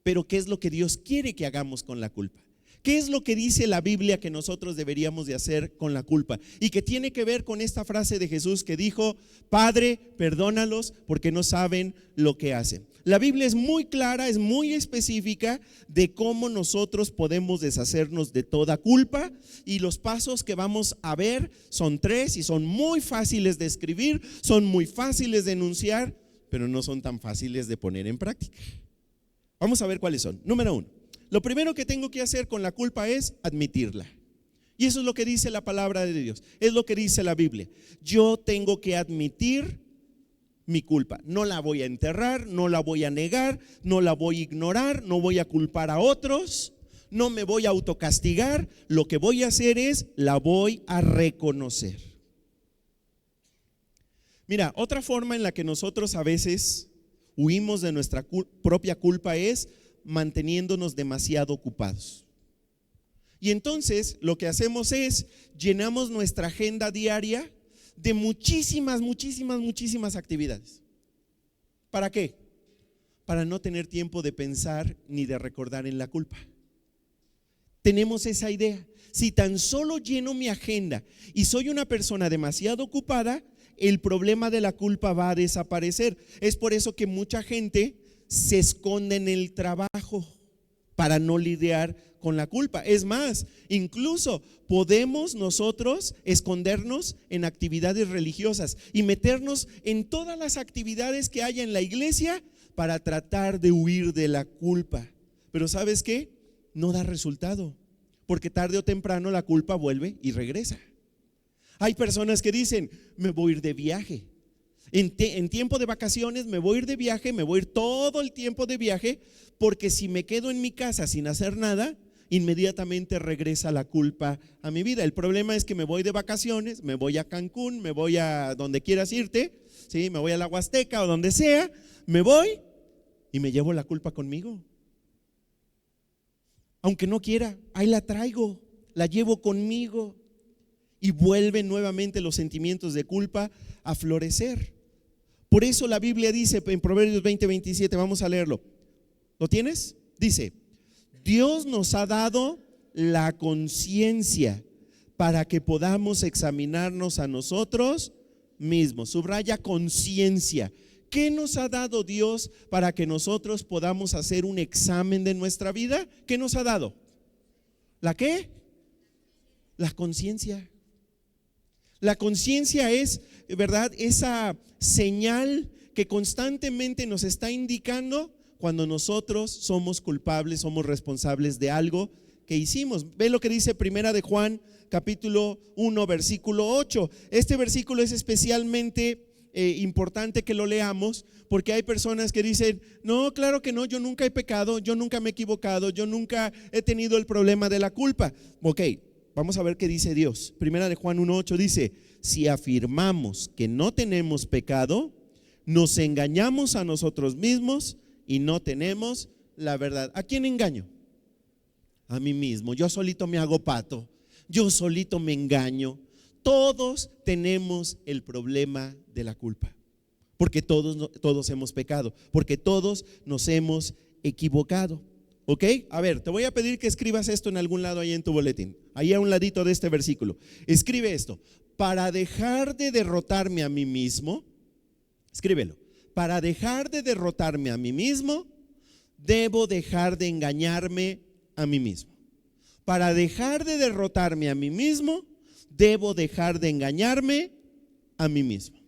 Pero ¿qué es lo que Dios quiere que hagamos con la culpa? ¿Qué es lo que dice la Biblia que nosotros deberíamos de hacer con la culpa? Y que tiene que ver con esta frase de Jesús que dijo: Padre, perdónalos porque no saben lo que hacen. La Biblia es muy clara, es muy específica de cómo nosotros podemos deshacernos de toda culpa, y los pasos que vamos a ver son 3 y son muy fáciles de escribir, son muy fáciles de enunciar, pero no son tan fáciles de poner en práctica. Vamos a ver cuáles son. Número 1, lo primero que tengo que hacer con la culpa es admitirla. Y eso es lo que dice la palabra de Dios, es lo que dice la Biblia. Yo tengo que admitir mi culpa. No la voy a enterrar, no la voy a negar, no la voy a ignorar, no voy a culpar a otros, no me voy a autocastigar. Lo que voy a hacer es, la voy a reconocer. Mira, otra forma en la que nosotros a veces huimos de nuestra propia culpa es manteniéndonos demasiado ocupados. Y entonces lo que hacemos es llenamos nuestra agenda diaria de muchísimas actividades. ¿Para qué? Para no tener tiempo de pensar ni de recordar en la culpa. Tenemos esa idea: si tan solo lleno mi agenda y soy una persona demasiado ocupada, el problema de la culpa va a desaparecer. Es por eso que mucha gente se esconde en el trabajo para no lidiar con la culpa. Es más, incluso podemos nosotros escondernos en actividades religiosas y meternos en todas las actividades que haya en la iglesia para tratar de huir de la culpa. Pero ¿sabes qué? No da resultado, porque tarde o temprano la culpa vuelve y regresa. Hay personas que dicen: me voy a ir de viaje. En tiempo de vacaciones me voy a ir de viaje, me voy a ir todo el tiempo de viaje, porque si me quedo en mi casa sin hacer nada, inmediatamente regresa la culpa a mi vida. El problema es que me voy de vacaciones, me voy a Cancún, me voy a donde quieras irte, ¿sí? Me voy a la Huasteca o donde sea, me voy y me llevo la culpa conmigo. Aunque no quiera, ahí la traigo, la llevo conmigo, y vuelven nuevamente los sentimientos de culpa a florecer. Por eso la Biblia dice en Proverbios 20:27, vamos a leerlo. ¿Lo tienes? Dice: Dios nos ha dado la conciencia para que podamos examinarnos a nosotros mismos. Subraya conciencia. ¿Qué nos ha dado Dios para que nosotros podamos hacer un examen de nuestra vida? ¿Qué nos ha dado? ¿La qué? La conciencia. La conciencia es, ¿verdad?, esa señal que constantemente nos está indicando cuando nosotros somos culpables, somos responsables de algo que hicimos. Ve lo que dice Primera de Juan, capítulo 1, versículo 8. Este versículo es especialmente importante que lo leamos, porque hay personas que dicen, no, claro que no, yo nunca he pecado, yo nunca me he equivocado, yo nunca he tenido el problema de la culpa. Ok, vamos a ver qué dice Dios. Primera de Juan 1:8 dice, si afirmamos que no tenemos pecado, nos engañamos a nosotros mismos y no tenemos la verdad. ¿A quién engaño? A mí mismo. Yo solito me hago pato, yo solito me engaño. Todos tenemos el problema de la culpa, porque todos hemos pecado, porque todos nos hemos equivocado. ¿Ok? A ver, te voy a pedir que escribas esto en algún lado ahí en tu boletín, ahí a un ladito de este versículo. Escribe esto: para dejar de derrotarme a mí mismo, escríbelo, para dejar de derrotarme a mí mismo, debo dejar de engañarme a mí mismo. Para dejar de derrotarme a mí mismo, debo dejar de engañarme a mí mismo.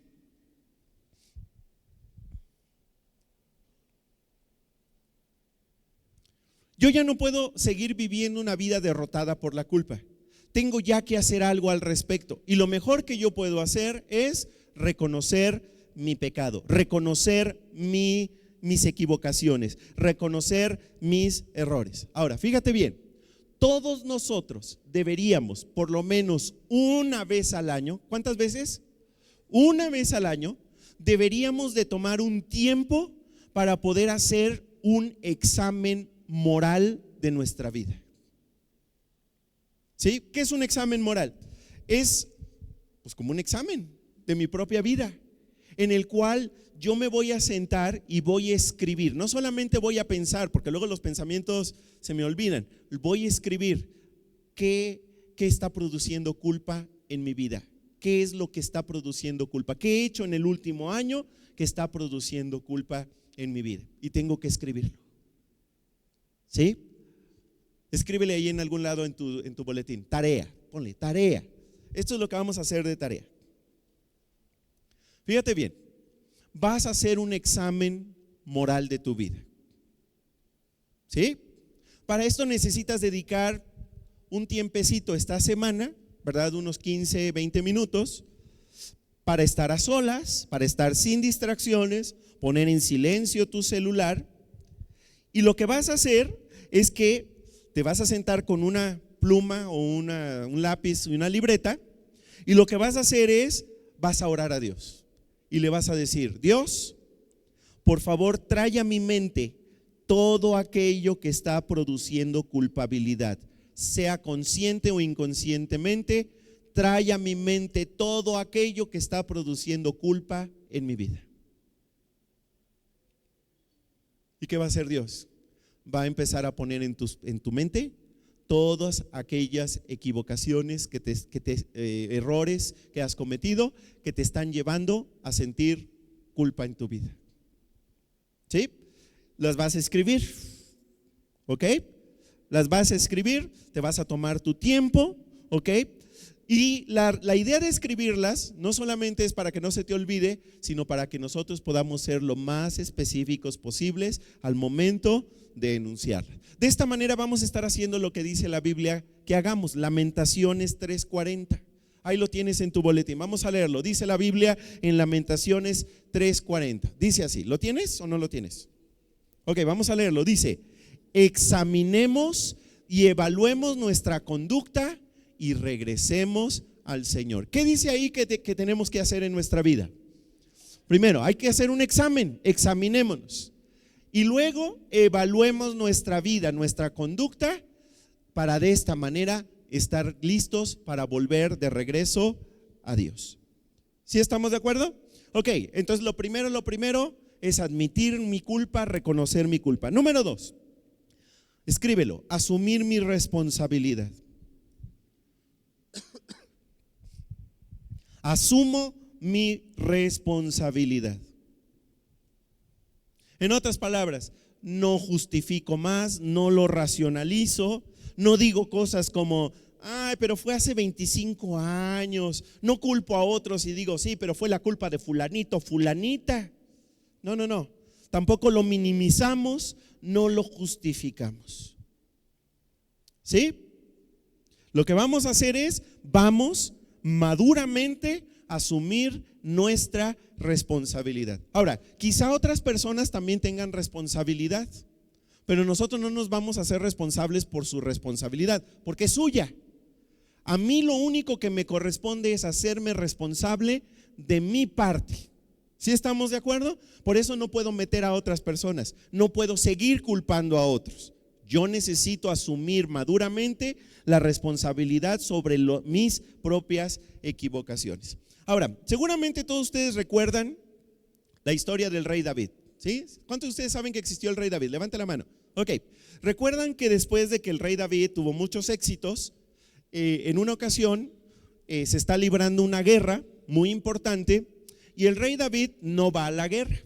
Yo ya no puedo seguir viviendo una vida derrotada por la culpa. Tengo ya que hacer algo al respecto. Y lo mejor que yo puedo hacer es reconocer mi pecado, reconocer mis equivocaciones, reconocer mis errores. Ahora, fíjate bien, todos nosotros deberíamos por lo menos una vez al año, ¿cuántas veces? Una vez al año deberíamos de tomar un tiempo para poder hacer un examen moral de nuestra vida. ¿Sí? ¿Qué es un examen moral? Es pues como un examen de mi propia vida, en el cual yo me voy a sentar y voy a escribir. No solamente voy a pensar, porque luego los pensamientos se me olvidan. Voy a escribir qué está produciendo culpa en mi vida. ¿Qué es lo que está produciendo culpa? ¿Qué he hecho en el último año que está produciendo culpa en mi vida? Y tengo que escribirlo. ¿Sí? Escríbele ahí en algún lado en tu boletín. Tarea, ponle tarea. Esto es lo que vamos a hacer de tarea. Fíjate bien, vas a hacer un examen moral de tu vida. ¿Sí? Para esto necesitas dedicar un tiempecito esta semana, ¿verdad? Unos 15, 20 minutos para estar a solas, para estar sin distracciones, poner en silencio tu celular. Y lo que vas a hacer es que te vas a sentar con una pluma o un lápiz y una libreta, y lo que vas a hacer es, vas a orar a Dios. Y le vas a decir: Dios, por favor, trae a mi mente todo aquello que está produciendo culpabilidad, sea consciente o inconscientemente. Trae a mi mente todo aquello que está produciendo culpa en mi vida. ¿Y qué va a hacer Dios? Va a empezar a poner en tu mente todas aquellas equivocaciones, errores que has cometido, que te están llevando a sentir culpa en tu vida. ¿Sí? Las vas a escribir, ¿ok? Las vas a escribir, te vas a tomar tu tiempo, ¿ok? Y la idea de escribirlas no solamente es para que no se te olvide, sino para que nosotros podamos ser lo más específicos posibles al momento de enunciarla. De esta manera vamos a estar haciendo lo que dice la Biblia que hagamos. Lamentaciones 3:40. Ahí lo tienes en tu boletín. Vamos a leerlo. Dice la Biblia en Lamentaciones 3:40. Dice así. ¿Lo tienes o no lo tienes? Ok, vamos a leerlo. Dice: examinemos y evaluemos nuestra conducta y regresemos al Señor. ¿Qué dice ahí que tenemos que hacer en nuestra vida? Primero, hay que hacer un examen. Examinémonos. Y luego evaluemos nuestra vida, nuestra conducta, para de esta manera estar listos para volver de regreso a Dios. ¿Sí estamos de acuerdo? Ok, entonces lo primero es admitir mi culpa, reconocer mi culpa. Número 2, escríbelo: asumir mi responsabilidad. Asumo mi responsabilidad. En otras palabras, no justifico más, no lo racionalizo, no digo cosas como: ay, pero fue hace 25 años, no culpo a otros y digo: sí, pero fue la culpa de fulanito, fulanita. No, tampoco lo minimizamos, no lo justificamos. ¿Sí? Lo que vamos a hacer es, vamos maduramente a asumir nuestra responsabilidad. Ahora, quizá otras personas también tengan responsabilidad, pero nosotros no nos vamos a hacer responsables por su responsabilidad, porque es suya. A mí lo único que me corresponde es hacerme responsable de mi parte. ¿Sí estamos de acuerdo? Por eso no puedo meter a otras personas, no puedo seguir culpando a otros. Yo necesito asumir maduramente la responsabilidad sobre mis propias equivocaciones. Ahora, seguramente todos ustedes recuerdan la historia del rey David, ¿sí? ¿Cuántos de ustedes saben que existió el rey David? Levante la mano. Ok, recuerdan que después de que el rey David tuvo muchos éxitos, en una ocasión se está librando una guerra muy importante y el rey David no va a la guerra,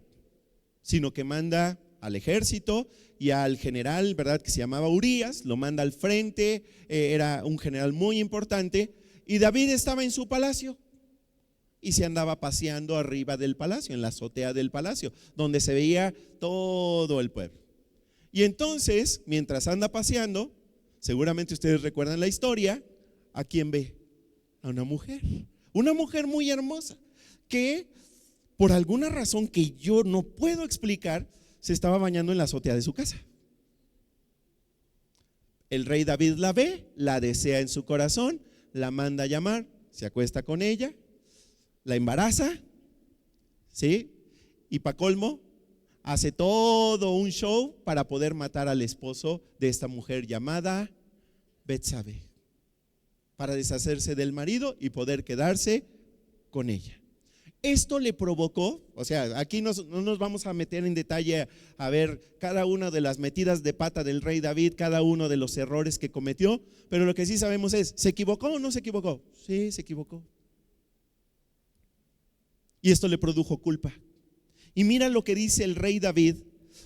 sino que manda al ejército y al general, ¿verdad?, que se llamaba Urías, lo manda al frente, era un general muy importante, y David estaba en su palacio y se andaba paseando arriba del palacio, en la azotea del palacio, donde se veía todo el pueblo. Y entonces, mientras anda paseando, seguramente ustedes recuerdan la historia, ¿a quién ve? A una mujer muy hermosa, que por alguna razón que yo no puedo explicar, se estaba bañando en la azotea de su casa. El rey David la ve, la desea en su corazón, la manda a llamar, se acuesta con ella, la embaraza, ¿sí? Y para colmo, hace todo un show para poder matar al esposo de esta mujer llamada Betsabé, para deshacerse del marido y poder quedarse con ella. Esto le provocó, o sea, aquí no nos vamos a meter en detalle a ver cada una de las metidas de pata del rey David, cada uno de los errores que cometió, pero lo que sí sabemos es, ¿se equivocó o no se equivocó? Sí, se equivocó. Y esto le produjo culpa. Y mira lo que dice el rey David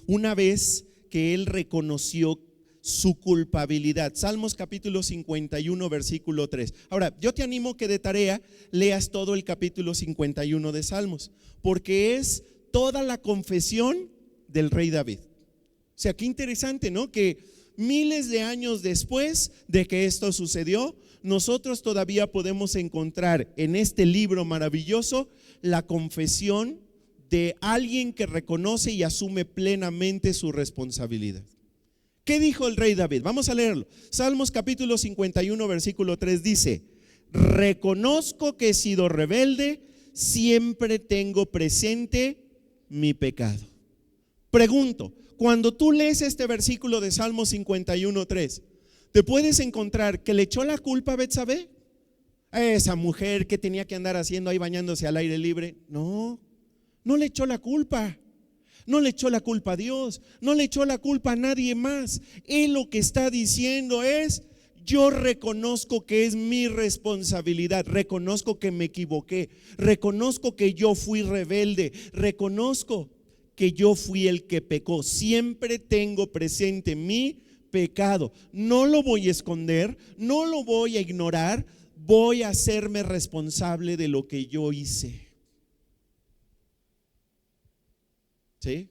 una vez que él reconoció su culpabilidad. Salmos capítulo 51 versículo 3. Ahora, yo te animo que de tarea leas todo el capítulo 51 de Salmos, porque es toda la confesión del rey David. O sea, qué interesante, ¿no? Que miles de años después de que esto sucedió, nosotros todavía podemos encontrar en este libro maravilloso la confesión de alguien que reconoce y asume plenamente su responsabilidad. ¿Qué dijo el rey David? Vamos a leerlo. Salmos capítulo 51 versículo 3 dice: reconozco que he sido rebelde, siempre tengo presente mi pecado. Pregunto, cuando tú lees este versículo de Salmos 51 3, ¿te puedes encontrar que le echó la culpa a Betsabé? A esa mujer que tenía que andar haciendo ahí bañándose al aire libre. No, no le echó la culpa. No le echó la culpa a Dios, no le echó la culpa a nadie más. Él lo que está diciendo es: yo reconozco que es mi responsabilidad, reconozco que me equivoqué, reconozco que yo fui rebelde, reconozco que yo fui el que pecó. Siempre tengo presente mi pecado. No lo voy a esconder, no lo voy a ignorar, voy a hacerme responsable de lo que yo hice. ¿Sí?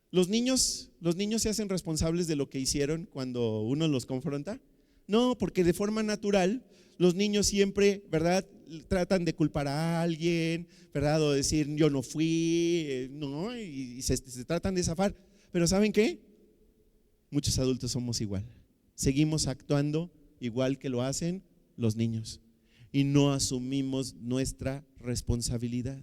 Los niños se hacen responsables de lo que hicieron cuando uno los confronta. No, porque de forma natural los niños siempre, ¿verdad?, tratan de culpar a alguien, ¿verdad?, o decir yo no fui, no, y se tratan de zafar. Pero ¿saben qué? Muchos adultos somos igual. Seguimos actuando igual que lo hacen los niños y no asumimos nuestra responsabilidad,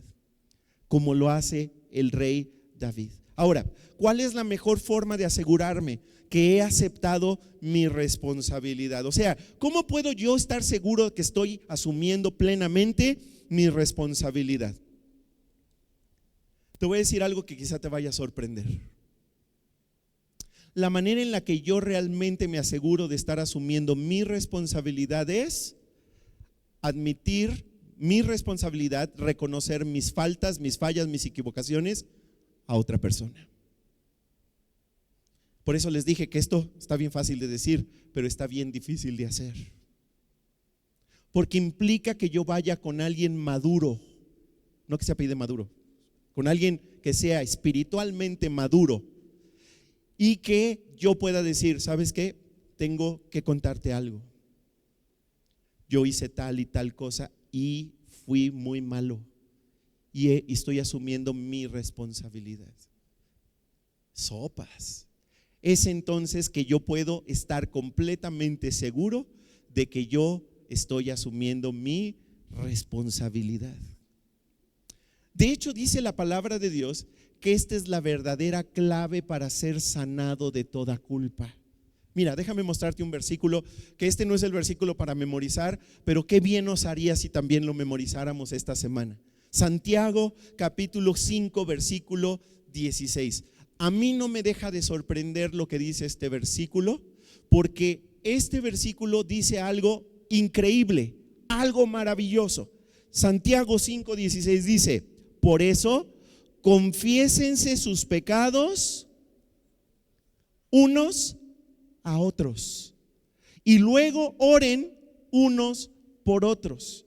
como lo hace el rey David. Ahora, ¿cuál es la mejor forma de asegurarme que he aceptado mi responsabilidad? O sea, ¿cómo puedo yo estar seguro que estoy asumiendo plenamente mi responsabilidad? Te voy a decir algo que quizá te vaya a sorprender. La manera en la que yo realmente me aseguro de estar asumiendo mi responsabilidad es admitir mi responsabilidad, reconocer mis faltas, mis fallas, mis equivocaciones a otra persona. Por eso les dije que esto está bien fácil de decir, pero está bien difícil de hacer. Porque implica que yo vaya con alguien maduro, no que se apellide Maduro, con alguien que sea espiritualmente maduro y que yo pueda decir: ¿sabes qué? Tengo que contarte algo. Yo hice tal y tal cosa y fui muy malo y estoy asumiendo mi responsabilidad. Sopas. Es entonces que yo puedo estar completamente seguro de que yo estoy asumiendo mi responsabilidad. De hecho, dice la palabra de Dios que esta es la verdadera clave para ser sanado de toda culpa. Mira, déjame mostrarte un versículo, que este no es el versículo para memorizar, pero qué bien nos haría si también lo memorizáramos esta semana. Santiago capítulo 5 versículo 16. A mí no me deja de sorprender lo que dice este versículo, porque este versículo dice algo increíble, algo maravilloso. Santiago 5:16 dice: por eso confiésense sus pecados unos a otros y luego oren unos por otros.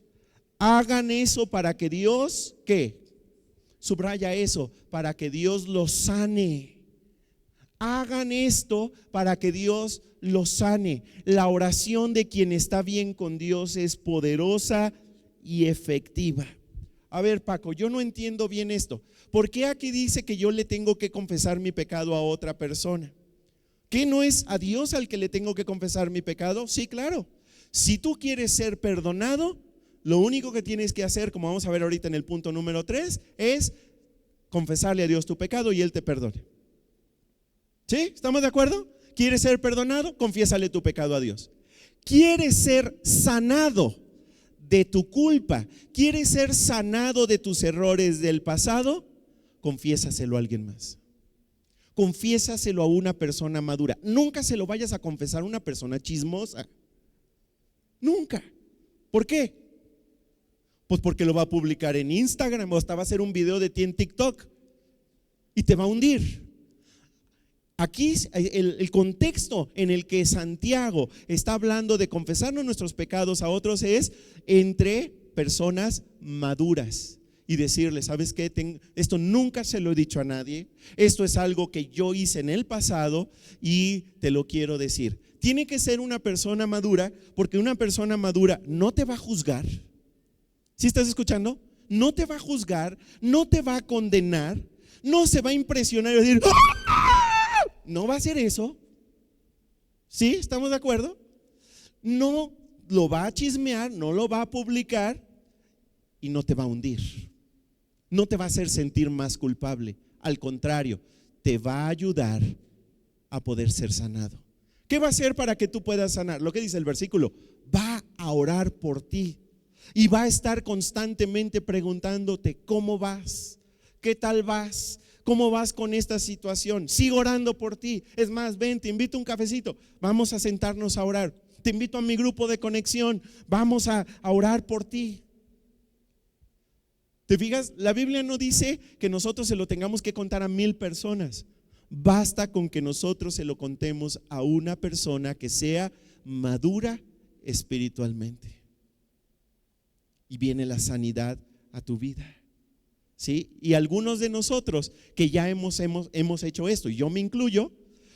Hagan eso para que Dios, ¿qué? Subraya eso, para que Dios los sane. Hagan esto para que Dios los sane. La oración de quien está bien con Dios es poderosa y efectiva. A ver, Paco, yo no entiendo bien esto. ¿Por qué aquí dice que yo le tengo que confesar mi pecado a otra persona? ¿Qué no es a Dios al que le tengo que confesar mi pecado? Sí, claro. Si tú quieres ser perdonado, lo único que tienes que hacer, como vamos a ver ahorita en el punto número 3, es confesarle a Dios tu pecado y Él te perdone. ¿Sí? ¿Estamos de acuerdo? ¿Quieres ser perdonado? Confiésale tu pecado a Dios. ¿Quieres ser sanado de tu culpa? ¿Quieres ser sanado de tus errores del pasado? Confiésaselo a alguien más. Confiésaselo a una persona madura. Nunca se lo vayas a confesar a una persona chismosa. Nunca. ¿Por qué? Pues porque lo va a publicar en Instagram o hasta va a hacer un video de ti en TikTok y te va a hundir. Aquí el contexto en el que Santiago está hablando de confesarnos nuestros pecados a otros es entre personas maduras y decirle: ¿sabes qué? Esto nunca se lo he dicho a nadie, esto es algo que yo hice en el pasado y te lo quiero decir. Tiene que ser una persona madura, porque una persona madura no te va a juzgar. ¿Sí estás escuchando? No te va a juzgar, no te va a condenar, no se va a impresionar y decir: ¡ah! No va a hacer eso. ¿Sí? ¿Estamos de acuerdo? No lo va a chismear, no lo va a publicar y no te va a hundir. No te va a hacer sentir más culpable. Al contrario, te va a ayudar a poder ser sanado. ¿Qué va a hacer para que tú puedas sanar? Lo que dice el versículo: va a orar por ti y va a estar constantemente preguntándote: ¿cómo vas? ¿Qué tal vas? ¿Cómo vas con esta situación? Sigo orando por ti. Es más, ven, te invito a un cafecito. Vamos a sentarnos a orar. Te invito a mi grupo de conexión. Vamos a orar por ti. ¿Te fijas? La Biblia no dice que nosotros se lo tengamos que contar a 1000 personas. Basta con que nosotros se lo contemos a una persona que sea madura espiritualmente. Y viene la sanidad a tu vida. ¿Sí? Y algunos de nosotros que ya hemos hecho esto, y yo me incluyo,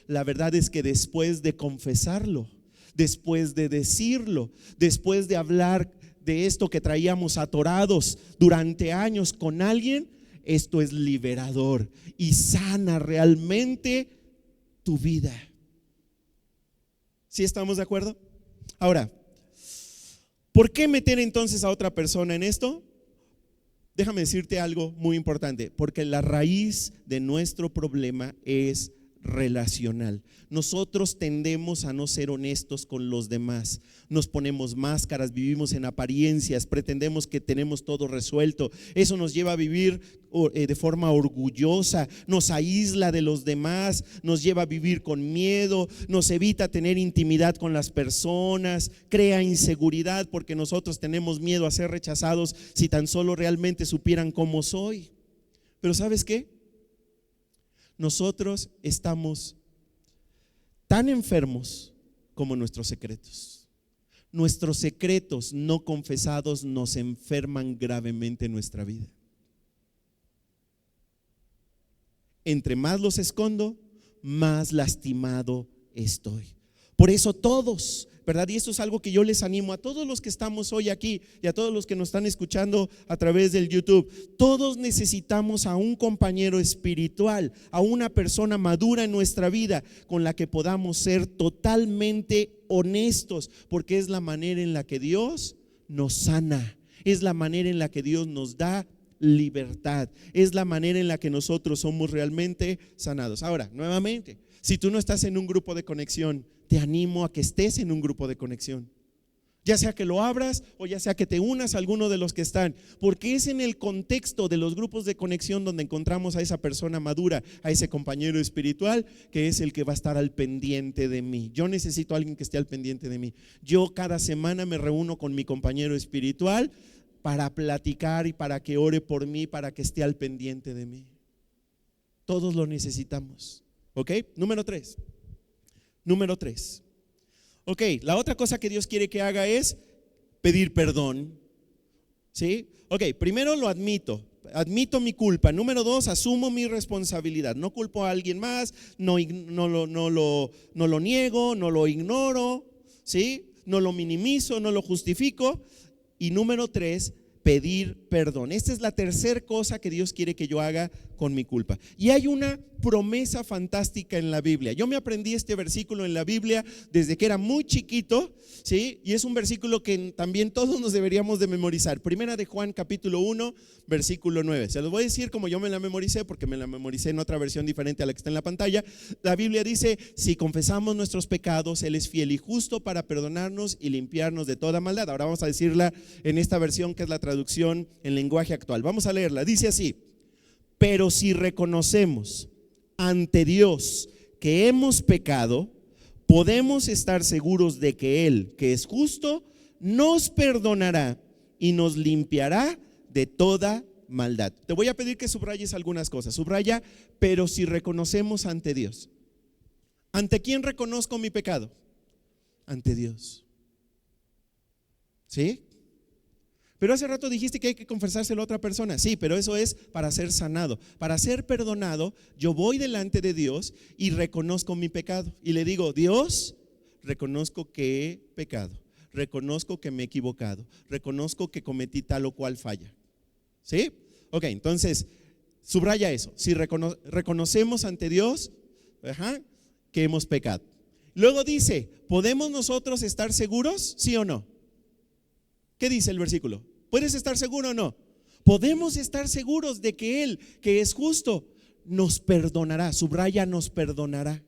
la verdad es que después de confesarlo, después de decirlo, después de hablar de esto que traíamos atorados durante años con alguien, esto es liberador y sana realmente tu vida. ¿Sí estamos de acuerdo? Ahora, ¿por qué meter entonces a otra persona en esto? Déjame decirte algo muy importante, porque la raíz de nuestro problema es relacional. Nosotros tendemos a no ser honestos con los demás, nos ponemos máscaras, vivimos en apariencias, pretendemos que tenemos todo resuelto. Eso nos lleva a vivir de forma orgullosa, nos aísla de los demás, nos lleva a vivir con miedo, nos evita tener intimidad con las personas, crea inseguridad porque nosotros tenemos miedo a ser rechazados si tan solo realmente supieran cómo soy. Pero ¿sabes qué? Nosotros estamos tan enfermos como nuestros secretos. Nuestros secretos no confesados nos enferman gravemente en nuestra vida. Entre más los escondo, más lastimado estoy. Por eso todos ¿verdad? Y esto es algo que yo les animo a todos los que estamos hoy aquí y a todos los que nos están escuchando a través del YouTube. Todos necesitamos a un compañero espiritual, a una persona madura en nuestra vida con la que podamos ser totalmente honestos, porque es la manera en la que Dios nos sana, es la manera en la que Dios nos da libertad, es la manera en la que nosotros somos realmente sanados. Ahora, nuevamente, si tú no estás en un grupo de conexión, te animo a que estés en un grupo de conexión, ya sea que lo abras o ya sea que te unas a alguno de los que están, porque es en el contexto de los grupos de conexión donde encontramos a esa persona madura, a ese compañero espiritual que es el que va a estar al pendiente de mí. Yo necesito a alguien que esté al pendiente de mí. Yo cada semana me reúno con mi compañero espiritual para platicar y para que ore por mí, para que esté al pendiente de mí. Todos lo necesitamos. ¿Ok? Número 3. Ok, la otra cosa que Dios quiere que haga es pedir perdón. ¿Sí? Ok, primero lo admito mi culpa. Número 2, asumo mi responsabilidad. No culpo a alguien más, no lo niego, no lo ignoro, ¿sí? No lo minimizo, no lo justifico. Y número 3, pedir perdón. Esta es la tercera cosa que Dios quiere que yo haga con mi culpa. Y hay una promesa fantástica en la Biblia. Yo me aprendí este versículo en la Biblia desde que era muy chiquito, ¿sí? Y es un versículo que también todos nos deberíamos de memorizar. Primera de Juan capítulo 1, versículo 9. Se los voy a decir como yo me la memoricé, porque me la memoricé en otra versión diferente a la que está en la pantalla. La Biblia dice: si confesamos nuestros pecados, Él es fiel y justo para perdonarnos y limpiarnos de toda maldad. Ahora vamos a decirla en esta versión que es la traducción en lenguaje actual. Vamos a leerla. Dice así: pero si reconocemos ante Dios que hemos pecado, podemos estar seguros de que Él, que es justo, nos perdonará y nos limpiará de toda maldad. Te voy a pedir que subrayes algunas cosas. Subraya: pero si reconocemos ante Dios. ¿Ante quién reconozco mi pecado? Ante Dios. ¿Sí? Pero hace rato dijiste que hay que confesárselo a otra persona. Sí, pero eso es para ser sanado. Para ser perdonado, yo voy delante de Dios y reconozco mi pecado. Y le digo: Dios, reconozco que he pecado, reconozco que me he equivocado, reconozco que cometí tal o cual falla. ¿Sí? Ok, entonces, subraya eso. Si reconocemos ante Dios que hemos pecado. Luego dice: ¿podemos nosotros estar seguros? ¿Sí o no? ¿Qué dice el versículo? ¿Puedes estar seguro o no? Podemos estar seguros de que Él, que es justo, nos perdonará. Subraya: nos perdonará.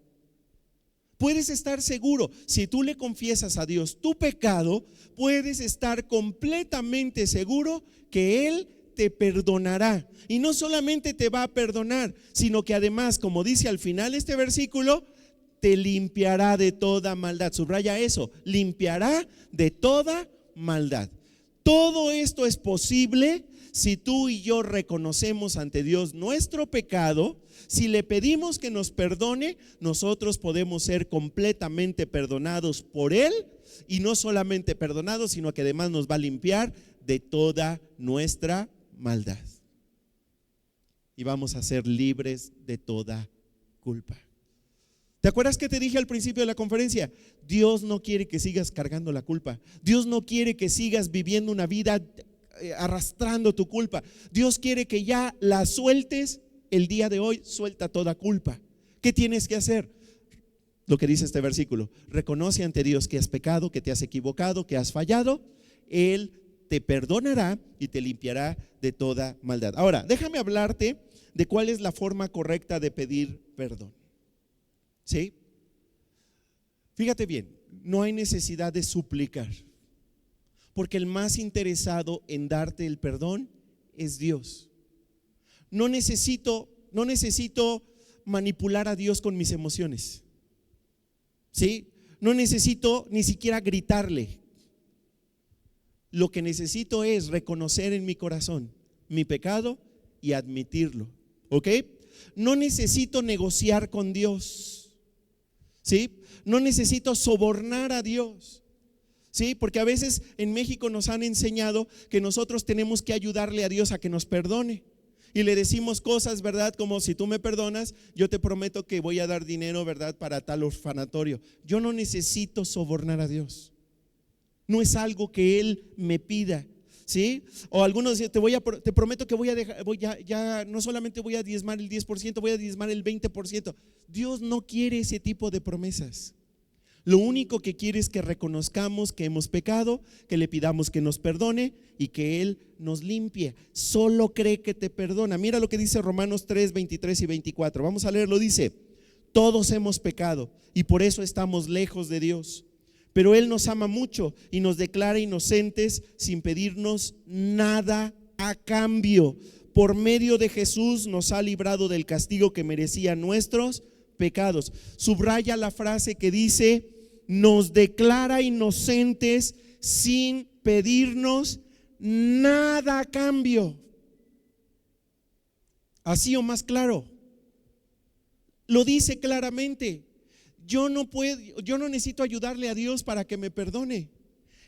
Puedes estar seguro. Si tú le confiesas a Dios tu pecado, puedes estar completamente seguro que Él te perdonará. Y no solamente te va a perdonar, sino que además, como dice al final este versículo, te limpiará de toda maldad. Subraya eso: limpiará de toda maldad. Todo esto es posible si tú y yo reconocemos ante Dios nuestro pecado. Si le pedimos que nos perdone, nosotros podemos ser completamente perdonados por Él, y no solamente perdonados, sino que además nos va a limpiar de toda nuestra maldad y vamos a ser libres de toda culpa. ¿Te acuerdas que te dije al principio de la conferencia? Dios no quiere que sigas cargando la culpa. Dios no quiere que sigas viviendo una vida arrastrando tu culpa. Dios quiere que ya la sueltes el día de hoy. Suelta toda culpa. ¿Qué tienes que hacer? Lo que dice este versículo: reconoce ante Dios que has pecado, que te has equivocado, que has fallado. Él te perdonará y te limpiará de toda maldad. Ahora, déjame hablarte de cuál es la forma correcta de pedir perdón. ¿Sí? Fíjate bien, no hay necesidad de suplicar, porque el más interesado en darte el perdón es Dios. No necesito manipular a Dios con mis emociones. ¿Sí? No necesito ni siquiera gritarle. Lo que necesito es reconocer en mi corazón mi pecado y admitirlo. ¿Ok? No necesito negociar con Dios. ¿Sí? No necesito sobornar a Dios. ¿Sí? Porque a veces en México nos han enseñado que nosotros tenemos que ayudarle a Dios a que nos perdone. Y le decimos cosas, ¿verdad? Como si tú me perdonas, yo te prometo que voy a dar dinero, ¿verdad? Para tal orfanatorio. Yo no necesito sobornar a Dios. No es algo que Él me pida, ¿sí? O algunos dicen, te prometo que voy a dejar, ya no solamente voy a diezmar el 10%, voy a diezmar el 20%. Dios no quiere ese tipo de promesas. Lo único que quiere es que reconozcamos que hemos pecado, que le pidamos que nos perdone y que Él nos limpie. Solo cree que te perdona. Mira lo que dice Romanos 3, 23 y 24. Vamos a leerlo. Dice: todos hemos pecado y por eso estamos lejos de Dios. Pero Él nos ama mucho y nos declara inocentes sin pedirnos nada a cambio. Por medio de Jesús nos ha librado del castigo que merecían nuestros pecados. Subraya la frase que dice: nos declara inocentes sin pedirnos nada a cambio. Así o más claro. Lo dice claramente. Yo no necesito ayudarle a Dios para que me perdone.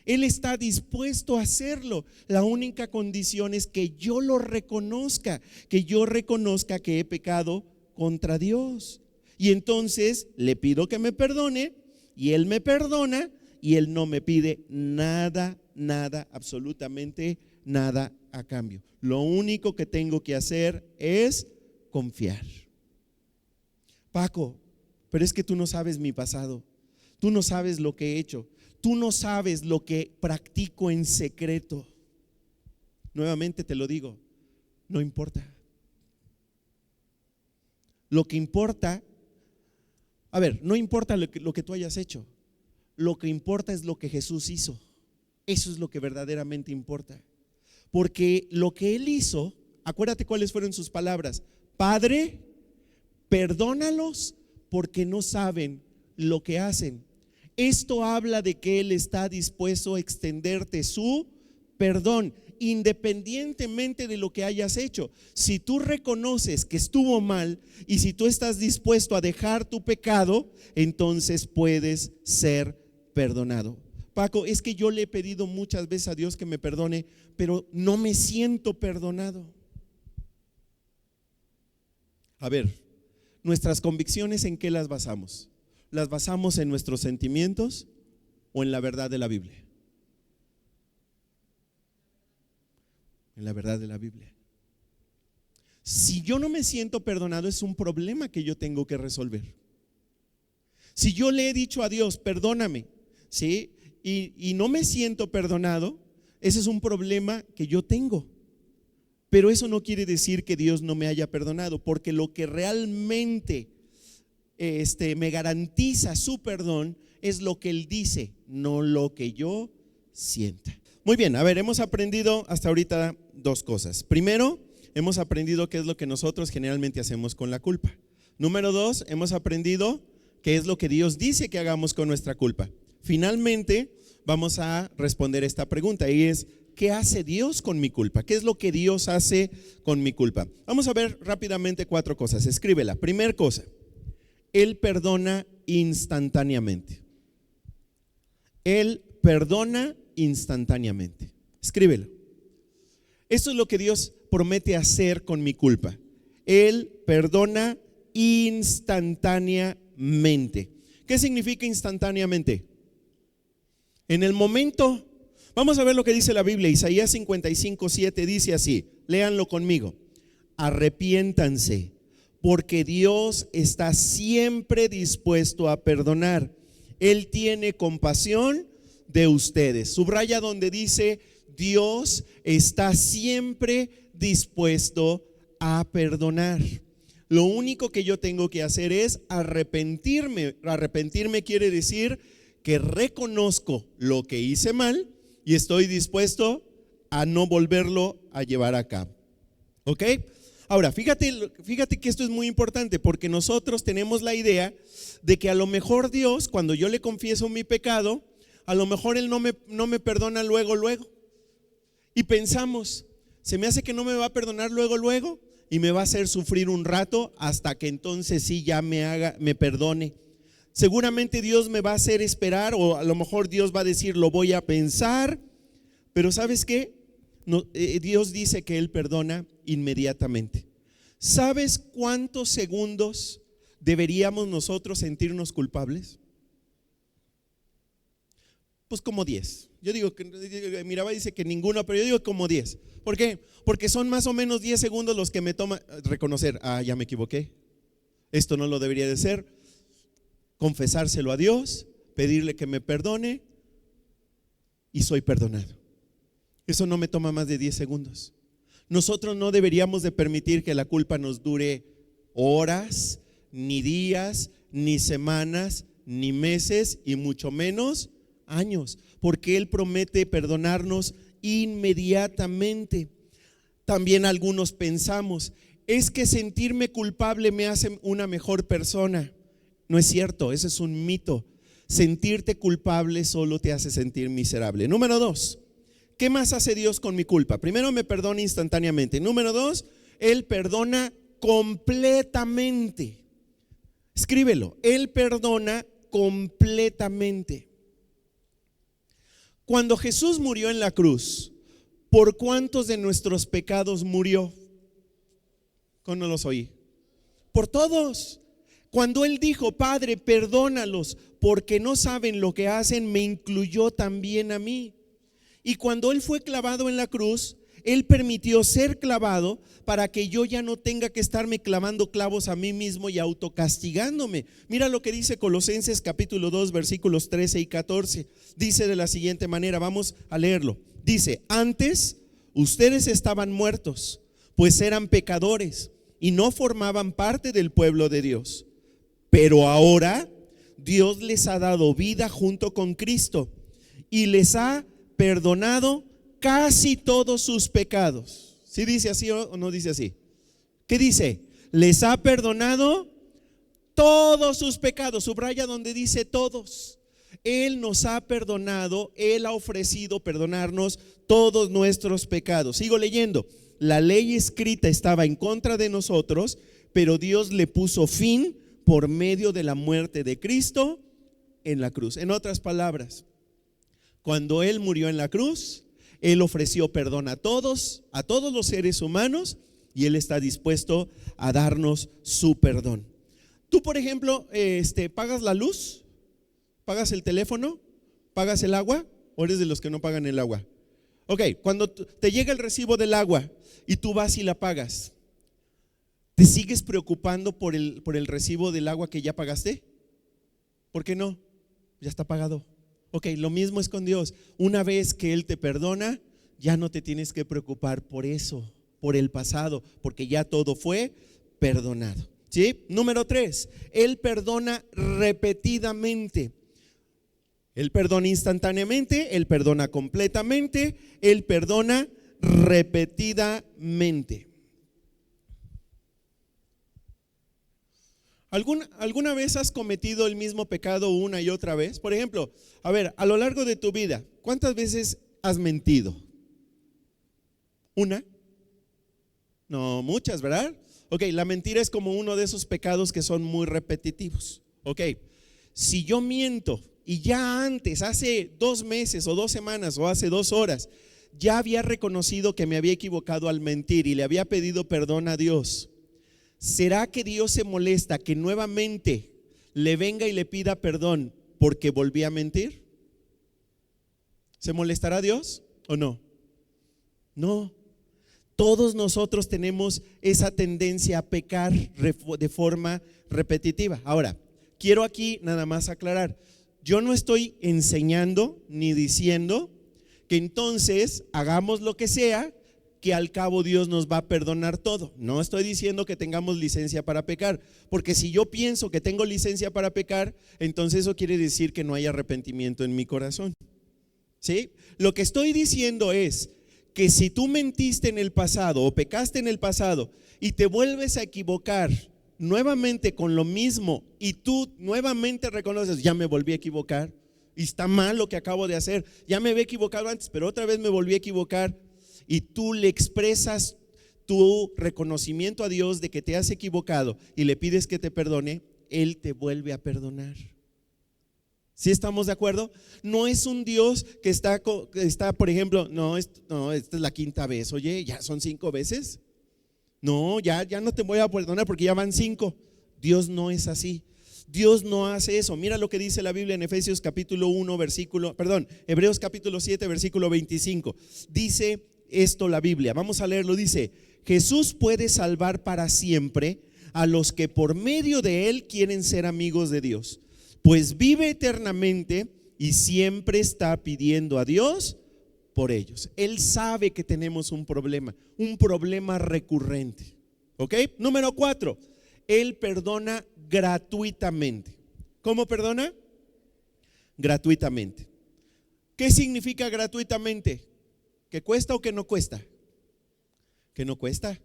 Él está dispuesto a hacerlo. La única condición es que yo lo reconozca, que yo reconozca que he pecado contra Dios. Y entonces le pido que me perdone y Él me perdona y Él no me pide nada, absolutamente nada a cambio. Lo único que tengo que hacer es confiar. Paco, pero es que tú no sabes mi pasado, tú no sabes lo que he hecho, tú no sabes lo que practico en secreto. Nuevamente te lo digo, no importa. Lo que importa, no importa lo que tú hayas hecho, lo que importa es lo que Jesús hizo. Eso es lo que verdaderamente importa. Porque lo que Él hizo, acuérdate cuáles fueron sus palabras: Padre, perdónalos porque no saben lo que hacen. Esto habla de que Él está dispuesto a extenderte su perdón, independientemente de lo que hayas hecho. Si tú reconoces que estuvo mal y si tú estás dispuesto a dejar tu pecado, entonces puedes ser perdonado. Paco, es que yo le he pedido muchas veces a Dios que me perdone, pero no me siento perdonado. Nuestras convicciones, ¿en qué las basamos? ¿Las basamos en nuestros sentimientos o en la verdad de la Biblia? En la verdad de la Biblia. Si yo no me siento perdonado, es un problema que yo tengo que resolver. Si yo le he dicho a Dios, perdóname, ¿sí? Y no me siento perdonado, ese es un problema que yo tengo. Pero eso no quiere decir que Dios no me haya perdonado, porque lo que realmente me garantiza su perdón es lo que Él dice, no lo que yo sienta. Muy bien, hemos aprendido hasta ahorita dos cosas. Primero, hemos aprendido qué es lo que nosotros generalmente hacemos con la culpa. Número dos, hemos aprendido qué es lo que Dios dice que hagamos con nuestra culpa. Finalmente, vamos a responder esta pregunta y es: ¿qué hace Dios con mi culpa? ¿Qué es lo que Dios hace con mi culpa? Vamos a ver rápidamente 4 cosas. Escríbela. Primera cosa: Él perdona instantáneamente. Él perdona instantáneamente. Escríbelo. Esto es lo que Dios promete hacer con mi culpa. Él perdona instantáneamente. ¿Qué significa instantáneamente? En el momento. Vamos a ver lo que dice la Biblia. Isaías 55:7 dice así, léanlo conmigo: arrepiéntanse, porque Dios está siempre dispuesto a perdonar. Él tiene compasión de ustedes. Subraya donde dice: Dios está siempre dispuesto a perdonar. Lo único que yo tengo que hacer es arrepentirme. Arrepentirme quiere decir que reconozco lo que hice mal y estoy dispuesto a no volverlo a llevar a cabo. ¿Ok? Ahora, fíjate que esto es muy importante, porque nosotros tenemos la idea de que a lo mejor Dios, cuando yo le confieso mi pecado, a lo mejor Él no me perdona luego. Y pensamos, se me hace que no me va a perdonar luego y me va a hacer sufrir un rato hasta que entonces sí ya me perdone. Seguramente Dios me va a hacer esperar, o a lo mejor Dios va a decir, lo voy a pensar. Pero ¿sabes qué? Dios dice que Él perdona inmediatamente. ¿Sabes cuántos segundos deberíamos nosotros sentirnos culpables? Pues como 10. Yo digo que Miraba dice que ninguno, pero yo digo como 10. ¿Por qué? Porque son más o menos 10 segundos los que me toma reconocer, ya me equivoqué, esto no lo debería de ser, confesárselo a Dios, pedirle que me perdone y soy perdonado. Eso no me toma más de 10 segundos. Nosotros no deberíamos de permitir que la culpa nos dure horas, ni días, ni semanas, ni meses y mucho menos años, porque Él promete perdonarnos inmediatamente. También algunos pensamos, es que sentirme culpable me hace una mejor persona. No es cierto, ese es un mito. Sentirte culpable solo te hace sentir miserable. Número 2, ¿qué más hace Dios con mi culpa? Primero, me perdona instantáneamente. Número 2, Él perdona completamente. Escríbelo, Él perdona completamente. Cuando Jesús murió en la cruz, ¿por cuántos de nuestros pecados murió? ¿Cómo no los oí? Por todos. Cuando Él dijo, Padre, perdónalos porque no saben lo que hacen, me incluyó también a mí. Y cuando Él fue clavado en la cruz, Él permitió ser clavado para que yo ya no tenga que estarme clavando clavos a mí mismo y autocastigándome. Mira lo que dice Colosenses capítulo 2 versículos 13 y 14. Dice de la siguiente manera, vamos a leerlo. Dice, antes ustedes estaban muertos, pues eran pecadores y no formaban parte del pueblo de Dios. Pero ahora Dios les ha dado vida junto con Cristo y les ha perdonado casi todos sus pecados. ¿Sí dice así o no dice así? ¿Qué dice? Les ha perdonado todos sus pecados. Subraya donde dice todos. Él nos ha perdonado, Él ha ofrecido perdonarnos todos nuestros pecados. Sigo leyendo. La ley escrita estaba en contra de nosotros, pero Dios le puso fin por medio de la muerte de Cristo en la cruz. En otras palabras, cuando Él murió en la cruz, Él ofreció perdón a todos los seres humanos, y Él está dispuesto a darnos su perdón. Tú, por ejemplo, ¿pagas la luz? ¿Pagas el teléfono? ¿Pagas el agua? ¿O eres de los que no pagan el agua? Ok, cuando te llega el recibo del agua y tú vas y la pagas, ¿te sigues preocupando por el recibo del agua que ya pagaste? ¿Por qué no? Ya está pagado. Ok, lo mismo es con Dios. Una vez que Él te perdona, ya no te tienes que preocupar por eso, por el pasado, porque ya todo fue perdonado. ¿Sí? Número 3, Él perdona repetidamente. Él perdona instantáneamente, Él perdona completamente, Él perdona repetidamente. ¿Alguna vez has cometido el mismo pecado una y otra vez? Por ejemplo, a lo largo de tu vida, ¿cuántas veces has mentido? ¿Una? No, muchas, ¿verdad? Ok, la mentira es como uno de esos pecados que son muy repetitivos. Ok, si yo miento y ya antes, hace 2 meses o 2 semanas o hace 2 horas, ya había reconocido que me había equivocado al mentir y le había pedido perdón a Dios, ¿será que Dios se molesta que nuevamente le venga y le pida perdón porque volví a mentir? ¿Se molestará Dios o no? No. Todos nosotros tenemos esa tendencia a pecar de forma repetitiva. Ahora, quiero aquí nada más aclarar, yo no estoy enseñando ni diciendo que entonces hagamos lo que sea, que al cabo Dios nos va a perdonar todo. No estoy diciendo que tengamos licencia para pecar, porque si yo pienso que tengo licencia para pecar, entonces eso quiere decir que no hay arrepentimiento en mi corazón. ¿Sí? Lo que estoy diciendo es que si tú mentiste en el pasado o pecaste en el pasado y te vuelves a equivocar nuevamente con lo mismo y tú nuevamente reconoces, ya me volví a equivocar y está mal lo que acabo de hacer, ya me había equivocado antes, pero otra vez me volví a equivocar, y tú le expresas tu reconocimiento a Dios de que te has equivocado y le pides que te perdone, Él te vuelve a perdonar. ¿Sí estamos de acuerdo? No es un Dios que está por ejemplo, esta es la 5ª vez, oye, ya son 5 veces. No, ya no te voy a perdonar porque ya van 5. Dios no es así. Dios no hace eso. Mira lo que dice la Biblia en Efesios capítulo 1, Hebreos capítulo 7, versículo 25. Dice esto la Biblia. Vamos a leerlo. Dice: Jesús puede salvar para siempre a los que por medio de él quieren ser amigos de Dios, pues vive eternamente y siempre está pidiendo a Dios por ellos. Él sabe que tenemos un problema recurrente. ¿Ok? Número 4, Él perdona gratuitamente. ¿Cómo perdona? Gratuitamente. ¿Qué significa gratuitamente? ¿Que cuesta o que no cuesta? Que no cuesta.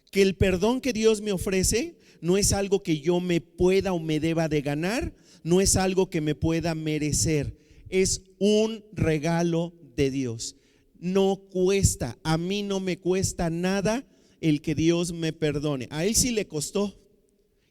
Que el perdón que Dios me ofrece no es algo que yo me pueda o me deba de ganar, no es algo que me pueda merecer, es un regalo de Dios. No cuesta, a mí no me cuesta nada el que Dios me perdone. A él sí le costó,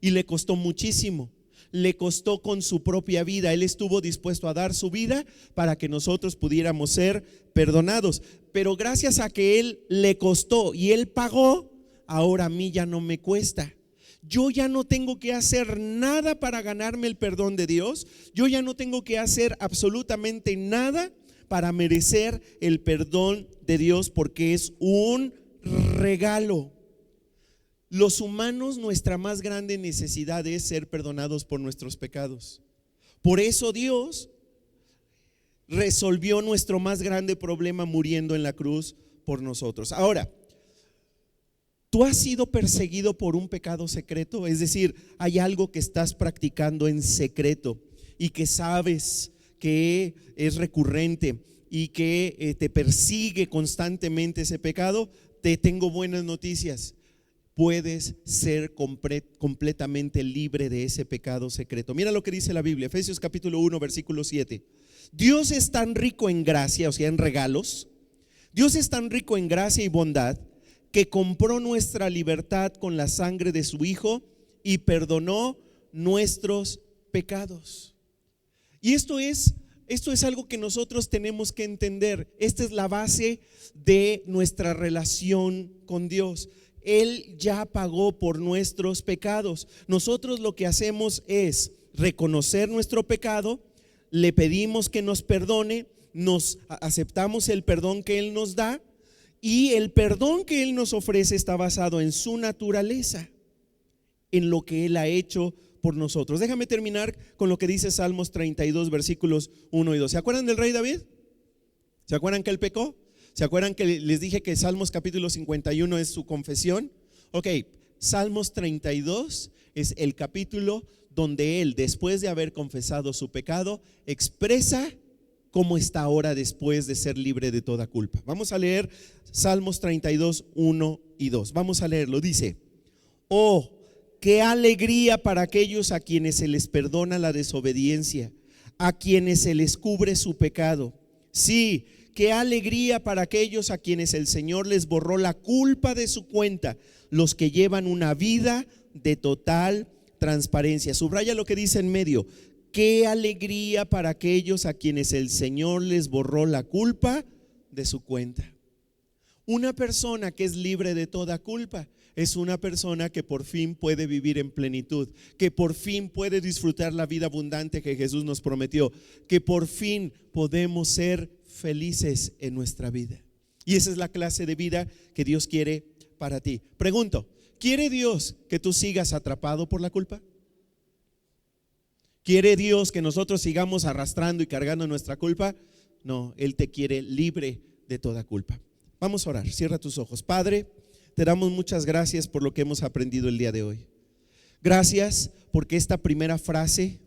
y le costó muchísimo. Le costó con su propia vida. Él estuvo dispuesto a dar su vida para que nosotros pudiéramos ser perdonados. Pero gracias a que Él le costó y Él pagó, ahora a mí ya no me cuesta. Yo ya no tengo que hacer nada para ganarme el perdón de Dios. Yo ya no tengo que hacer absolutamente nada para merecer el perdón de Dios, porque es un regalo. Los humanos, nuestra más grande necesidad es ser perdonados por nuestros pecados. Por eso Dios resolvió nuestro más grande problema muriendo en la cruz por nosotros. Ahora, ¿tú has sido perseguido por un pecado secreto? Es decir, hay algo que estás practicando en secreto y que sabes que es recurrente y que te persigue constantemente ese pecado. Te tengo buenas noticias. Puedes ser completamente libre de ese pecado secreto. Mira lo que dice la Biblia, Efesios capítulo 1, versículo 7. Dios es tan rico en gracia, o sea, en regalos. Dios es tan rico en gracia y bondad que compró nuestra libertad con la sangre de su Hijo y perdonó nuestros pecados. Y esto es algo que nosotros tenemos que entender. Esta es la base de nuestra relación con Dios. Él ya pagó por nuestros pecados. Nosotros lo que hacemos es reconocer nuestro pecado, le pedimos que nos perdone, nos aceptamos el perdón que Él nos da, y el perdón que Él nos ofrece está basado en su naturaleza, en lo que Él ha hecho por nosotros. Déjame terminar con lo que dice Salmos 32, versículos 1 y 2. ¿Se acuerdan del rey David? ¿Se acuerdan que él pecó? ¿Se acuerdan que les dije que Salmos capítulo 51 es su confesión? Ok, Salmos 32 es el capítulo donde él, después de haber confesado su pecado, expresa cómo está ahora después de ser libre de toda culpa. Vamos a leer Salmos 32, 1 y 2. Vamos a leerlo. Dice: oh, qué alegría para aquellos a quienes se les perdona la desobediencia, a quienes se les cubre su pecado. Sí, qué alegría para aquellos a quienes el Señor les borró la culpa de su cuenta, los que llevan una vida de total transparencia. Subraya lo que dice en medio: qué alegría para aquellos a quienes el Señor les borró la culpa de su cuenta. Una persona que es libre de toda culpa es una persona que por fin puede vivir en plenitud, que por fin puede disfrutar la vida abundante que Jesús nos prometió, que por fin podemos ser felices en nuestra vida. Y esa es la clase de vida que Dios quiere para ti. Pregunto, ¿quiere Dios que tú sigas atrapado por la culpa? ¿Quiere Dios que nosotros sigamos arrastrando y cargando nuestra culpa? No, Él te quiere libre de toda culpa. Vamos a orar, cierra tus ojos. Padre, te damos muchas gracias por lo que hemos aprendido el día de hoy. Gracias porque esta primera frase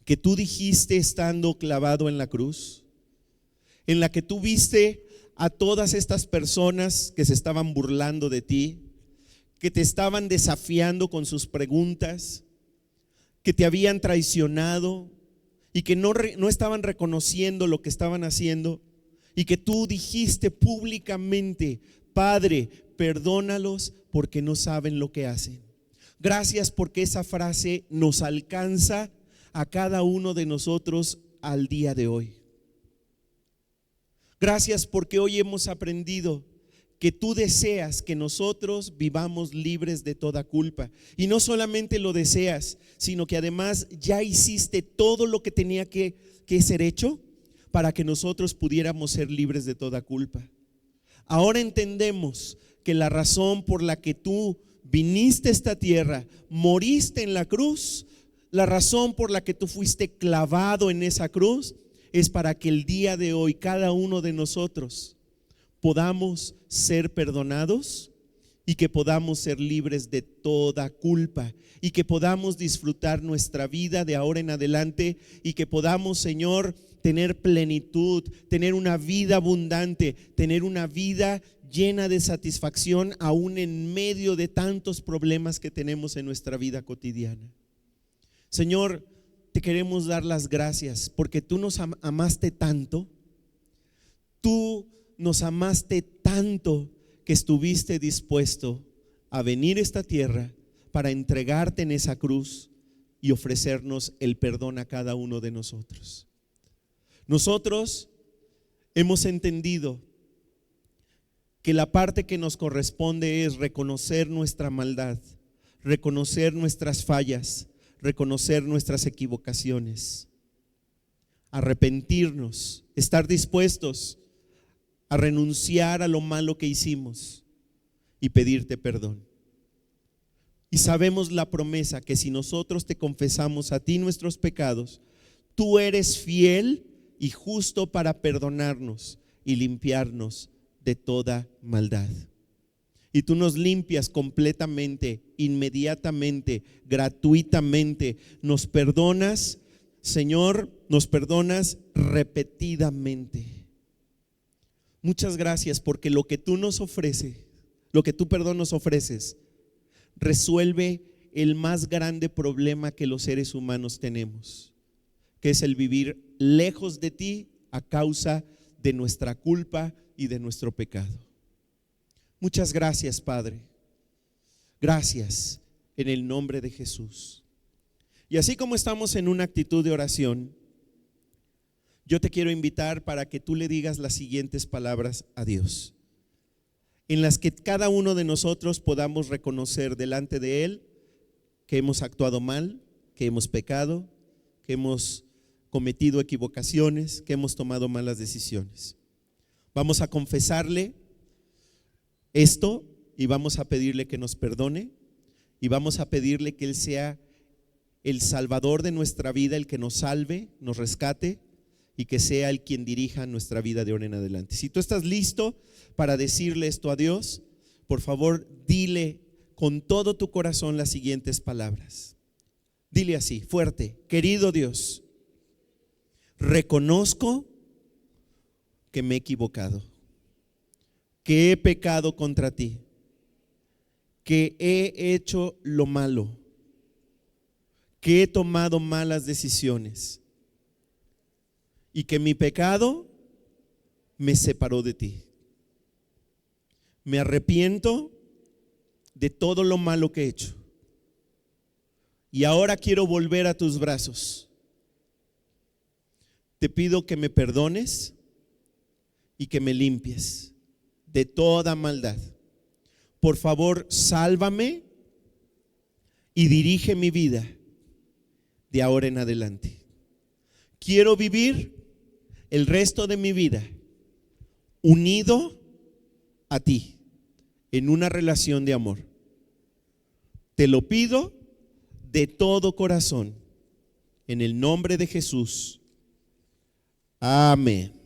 que tú dijiste estando clavado en la cruz, en la que tú viste a todas estas personas que se estaban burlando de ti, que te estaban desafiando con sus preguntas, que te habían traicionado y que no estaban reconociendo lo que estaban haciendo, y que tú dijiste públicamente: Padre, perdónalos porque no saben lo que hacen. Gracias porque esa frase nos alcanza a cada uno de nosotros al día de hoy. Gracias porque hoy hemos aprendido que tú deseas que nosotros vivamos libres de toda culpa. Y no solamente lo deseas, sino que además ya hiciste todo lo que tenía que ser hecho para que nosotros pudiéramos ser libres de toda culpa. Ahora entendemos que la razón por la que tú viniste a esta tierra, moriste en la cruz, la razón por la que tú fuiste clavado en esa cruz, es para que el día de hoy cada uno de nosotros podamos ser perdonados y que podamos ser libres de toda culpa y que podamos disfrutar nuestra vida de ahora en adelante y que podamos, Señor, tener plenitud, tener una vida abundante, tener una vida llena de satisfacción aún en medio de tantos problemas que tenemos en nuestra vida cotidiana. Señor, te queremos dar las gracias porque tú nos amaste tanto, tú nos amaste tanto que estuviste dispuesto a venir a esta tierra para entregarte en esa cruz y ofrecernos el perdón a cada uno de nosotros. Nosotros hemos entendido que la parte que nos corresponde es reconocer nuestra maldad, reconocer nuestras fallas, reconocer nuestras equivocaciones, arrepentirnos, estar dispuestos a renunciar a lo malo que hicimos y pedirte perdón. Y sabemos la promesa que si nosotros te confesamos a ti nuestros pecados, tú eres fiel y justo para perdonarnos y limpiarnos de toda maldad. Y tú nos limpias completamente, inmediatamente, gratuitamente. Nos perdonas, Señor, nos perdonas repetidamente. Muchas gracias porque lo que tú nos ofreces, lo que tú, perdón, nos ofreces, resuelve el más grande problema que los seres humanos tenemos, que es el vivir lejos de ti a causa de nuestra culpa y de nuestro pecado. Muchas gracias, Padre. Gracias en el nombre de Jesús. Y así como estamos en una actitud de oración, yo te quiero invitar para que tú le digas las siguientes palabras a Dios, en las que cada uno de nosotros podamos reconocer delante de Él que hemos actuado mal, que hemos pecado, que hemos cometido equivocaciones, que hemos tomado malas decisiones. Vamos a confesarle esto y vamos a pedirle que nos perdone y vamos a pedirle que Él sea el Salvador de nuestra vida, el que nos salve, nos rescate y que sea el quien dirija nuestra vida de ahora en adelante. Si tú estás listo para decirle esto a Dios, por favor dile con todo tu corazón las siguientes palabras. Dile así, fuerte: querido Dios, reconozco que me he equivocado, que he pecado contra ti, que he hecho lo malo, que he tomado malas decisiones y que mi pecado me separó de ti. Me arrepiento de todo lo malo que he hecho y ahora quiero volver a tus brazos. Te pido que me perdones y que me limpies de toda maldad. Por favor, sálvame y dirige mi vida de ahora en adelante. Quiero vivir el resto de mi vida unido a ti en una relación de amor. Te lo pido de todo corazón en el nombre de Jesús. Amén.